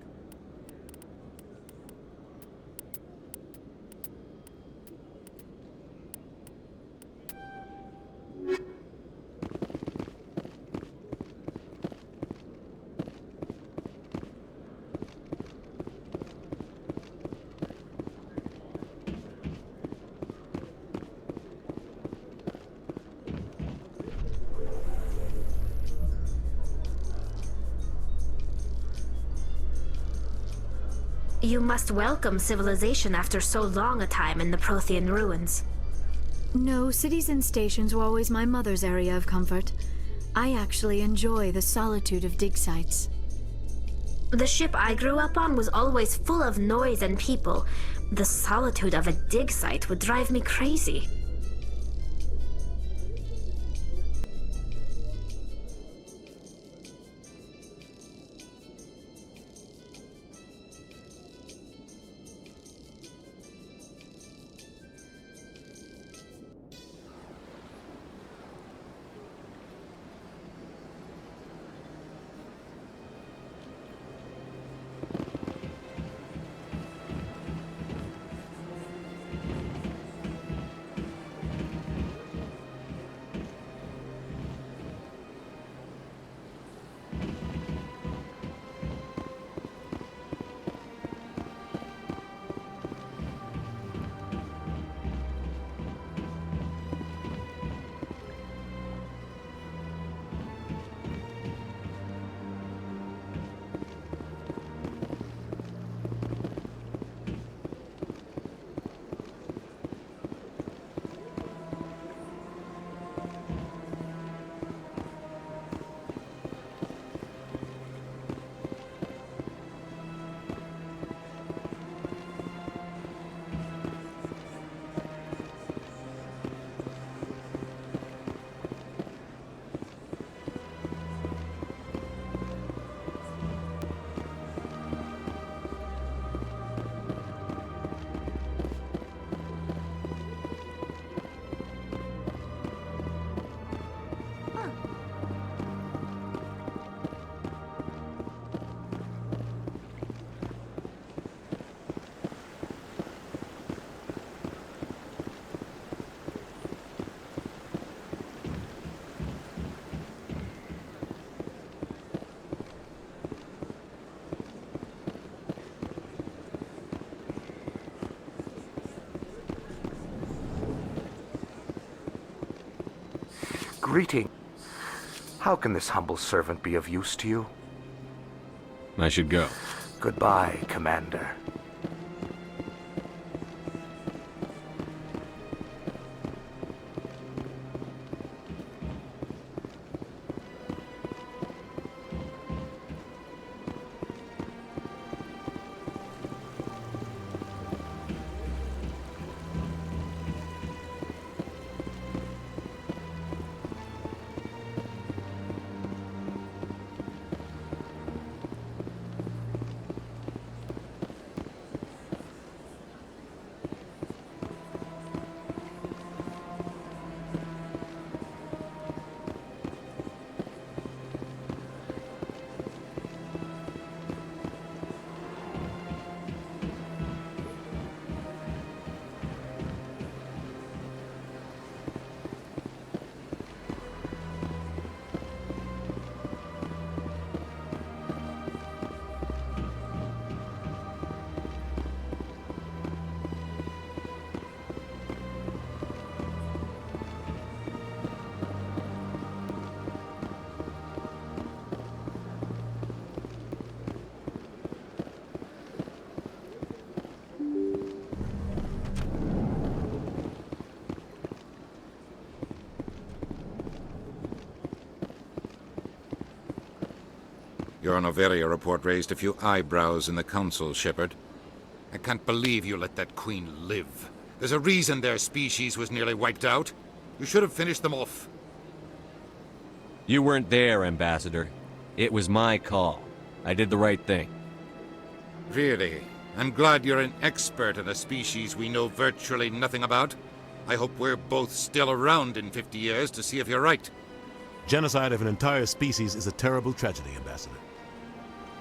You must welcome civilization after so long a time in the Prothean ruins. No, cities and stations were always my mother's area of comfort. I actually enjoy the solitude of dig sites. The ship I grew up on was always full of noise and people. The solitude of a dig site would drive me crazy. Greeting. How can this humble servant be of use to you? I should go. Goodbye, Commander. Your Noveria report raised a few eyebrows in the Council, Shepard. I can't believe you let that queen live. There's a reason their species was nearly wiped out. You should have finished them off. You weren't there, Ambassador. It was my call. I did the right thing. Really? I'm glad you're an expert in a species we know virtually nothing about. I hope we're both still around in 50 years to see if you're right. Genocide of an entire species is a terrible tragedy, Ambassador.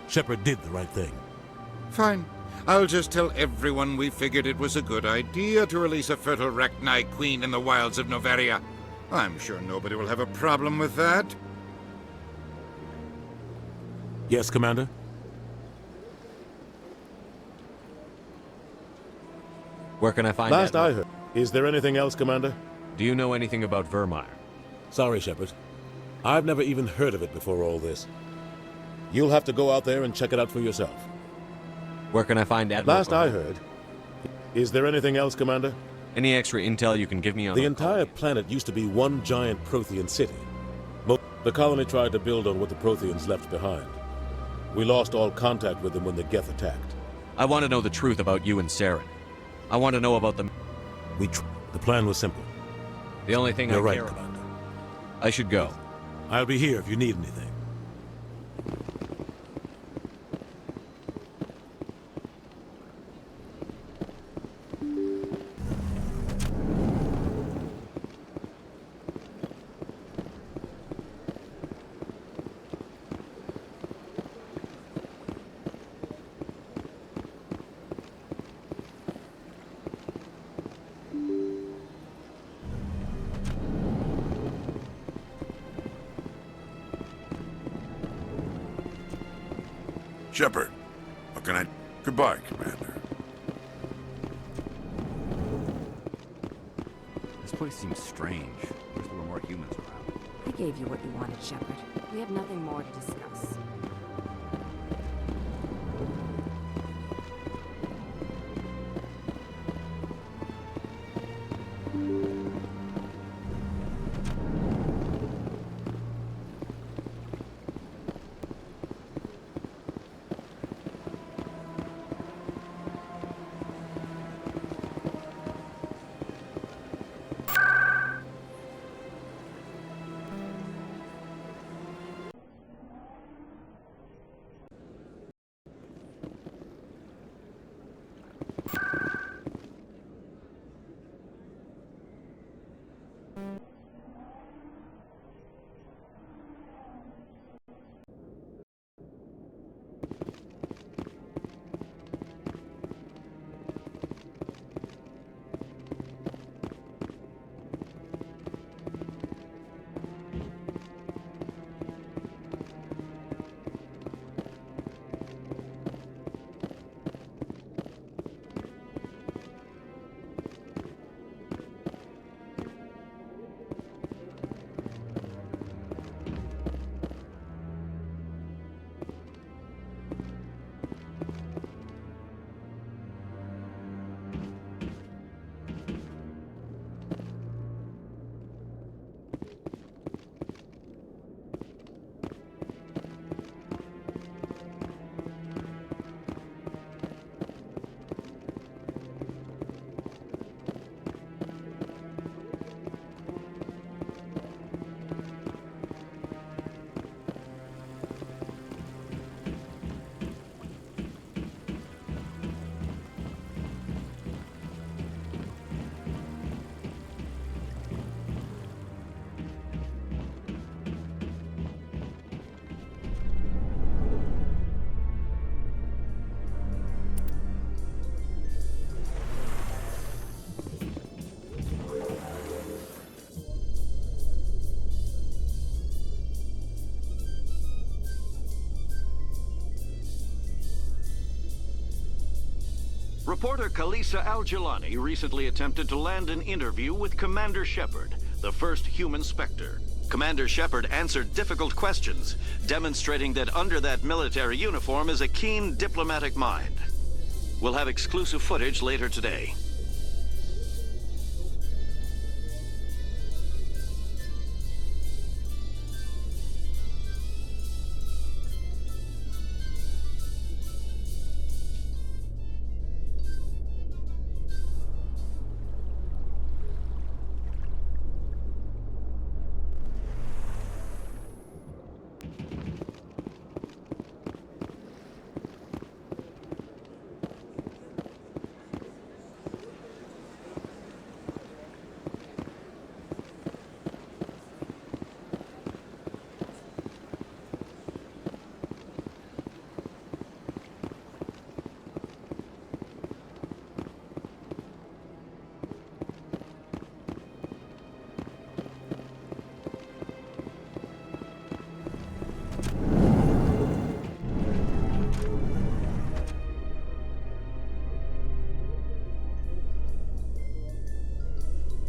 Shepard did the right thing. Fine. I'll just tell everyone we figured it was a good idea to release a fertile Rachni queen in the wilds of Noveria. I'm sure nobody will have a problem with that. Yes, Commander? Where can I find Last Admiral? I heard. Is there anything else, Commander? Do you know anything about Vermeer? Sorry, Shepard. I've never even heard of it before all this. You'll have to go out there and check it out for yourself. Where can I find Admiral? Last I heard. Is there anything else, Commander? Any extra intel you can give me on the entire planet used to be one giant Prothean city. The colony tried to build on what the Protheans left behind. We lost all contact with them when the Geth attacked. I want to know the truth about you and Saren. I want to know about them. The plan was simple. The only thing You're I right, care Commander. I should go. I'll be here if you need anything. Shepard, what can I... Goodbye, Commander. This place seems strange. Wish there were more humans around. I gave you what you wanted, Shepard. We have nothing more to discuss. Reporter Kalisa Al-Jilani recently attempted to land an interview with Commander Shepard, the first human Spectre. Commander Shepard answered difficult questions, demonstrating that under that military uniform is a keen diplomatic mind. We'll have exclusive footage later today.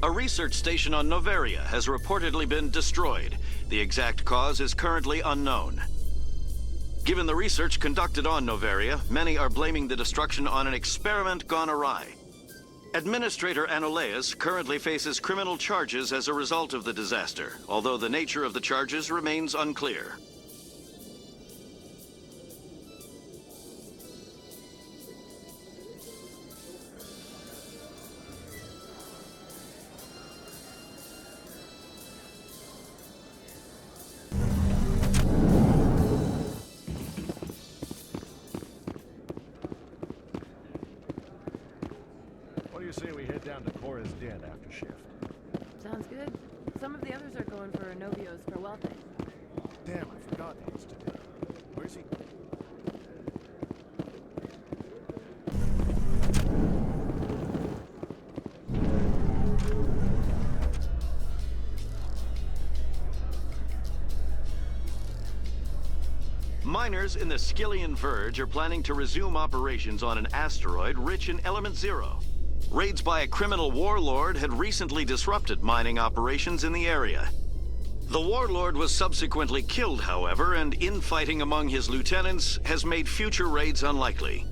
A research station on Noveria has reportedly been destroyed. The exact cause is currently unknown. Given the research conducted on Noveria, many are blaming the destruction on an experiment gone awry. Administrator Anoleus currently faces criminal charges as a result of the disaster, although the nature of the charges remains unclear. What do you say we head down to Cora's den after shift? Sounds good. Some of the others are going for Novio's farewell thing. Damn, I forgot he was today. Where's he? Miners in the Skillian Verge are planning to resume operations on an asteroid rich in Element Zero. Raids by a criminal warlord had recently disrupted mining operations in the area. The warlord was subsequently killed, however, and infighting among his lieutenants has made future raids unlikely.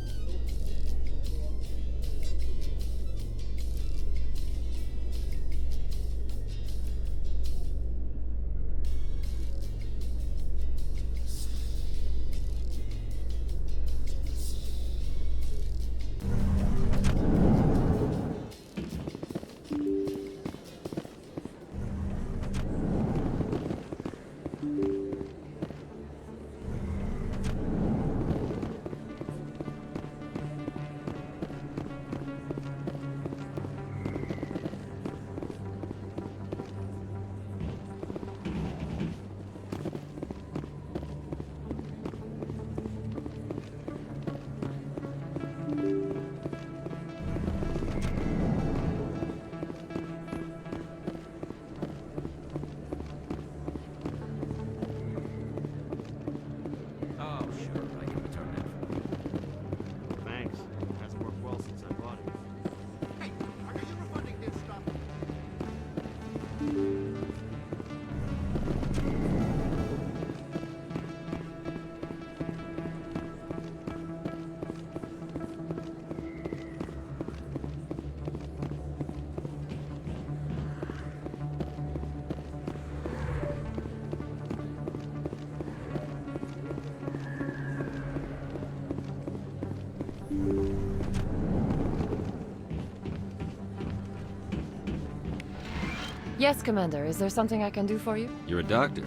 Yes, Commander. Is there something I can do for you? You're a doctor.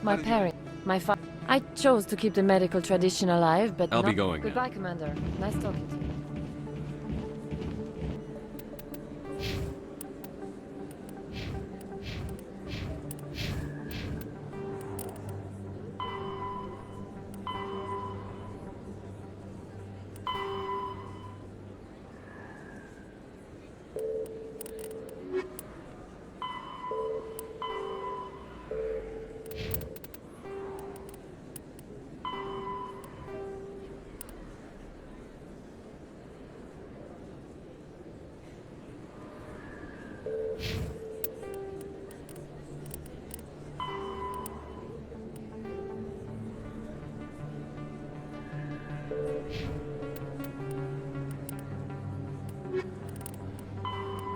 My parent, I chose to keep the medical tradition alive, but I'll be going now. Goodbye, Commander. Nice talking to you.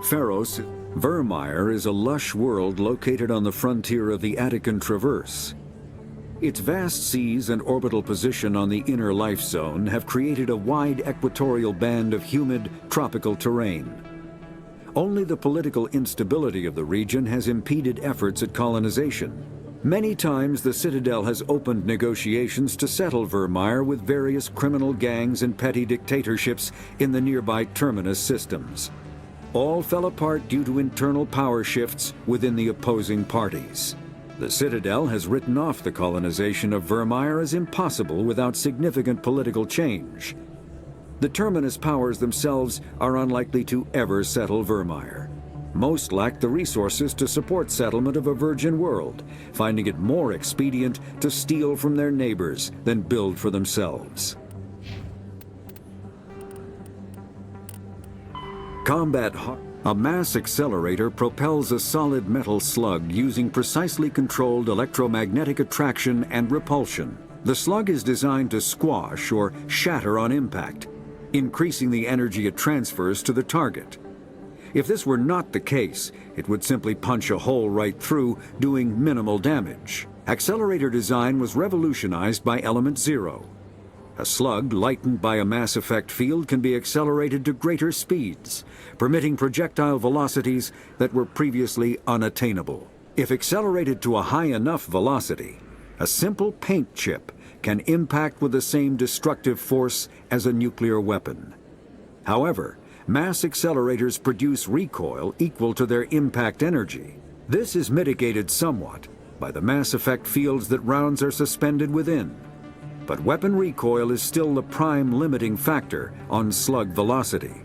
Pharos, Vermeer is a lush world located on the frontier of the Attican Traverse. Its vast seas and orbital position on the inner life zone have created a wide equatorial band of humid, tropical terrain. Only the political instability of the region has impeded efforts at colonization. Many times the Citadel has opened negotiations to settle Vermeer with various criminal gangs and petty dictatorships in the nearby Terminus systems. All fell apart due to internal power shifts within the opposing parties. The Citadel has written off the colonization of Vermeer as impossible without significant political change. The Terminus powers themselves are unlikely to ever settle Vermeer. Most lack the resources to support settlement of a virgin world, finding it more expedient to steal from their neighbors than build for themselves. A mass accelerator propels a solid metal slug using precisely controlled electromagnetic attraction and repulsion. The slug is designed to squash or shatter on impact, increasing the energy it transfers to the target. If this were not the case, it would simply punch a hole right through, doing minimal damage. Accelerator design was revolutionized by Element Zero. A slug lightened by a mass effect field can be accelerated to greater speeds, permitting projectile velocities that were previously unattainable. If accelerated to a high enough velocity, a simple paint chip can impact with the same destructive force as a nuclear weapon. However, mass accelerators produce recoil equal to their impact energy. This is mitigated somewhat by the mass effect fields that rounds are suspended within. But weapon recoil is still the prime limiting factor on slug velocity.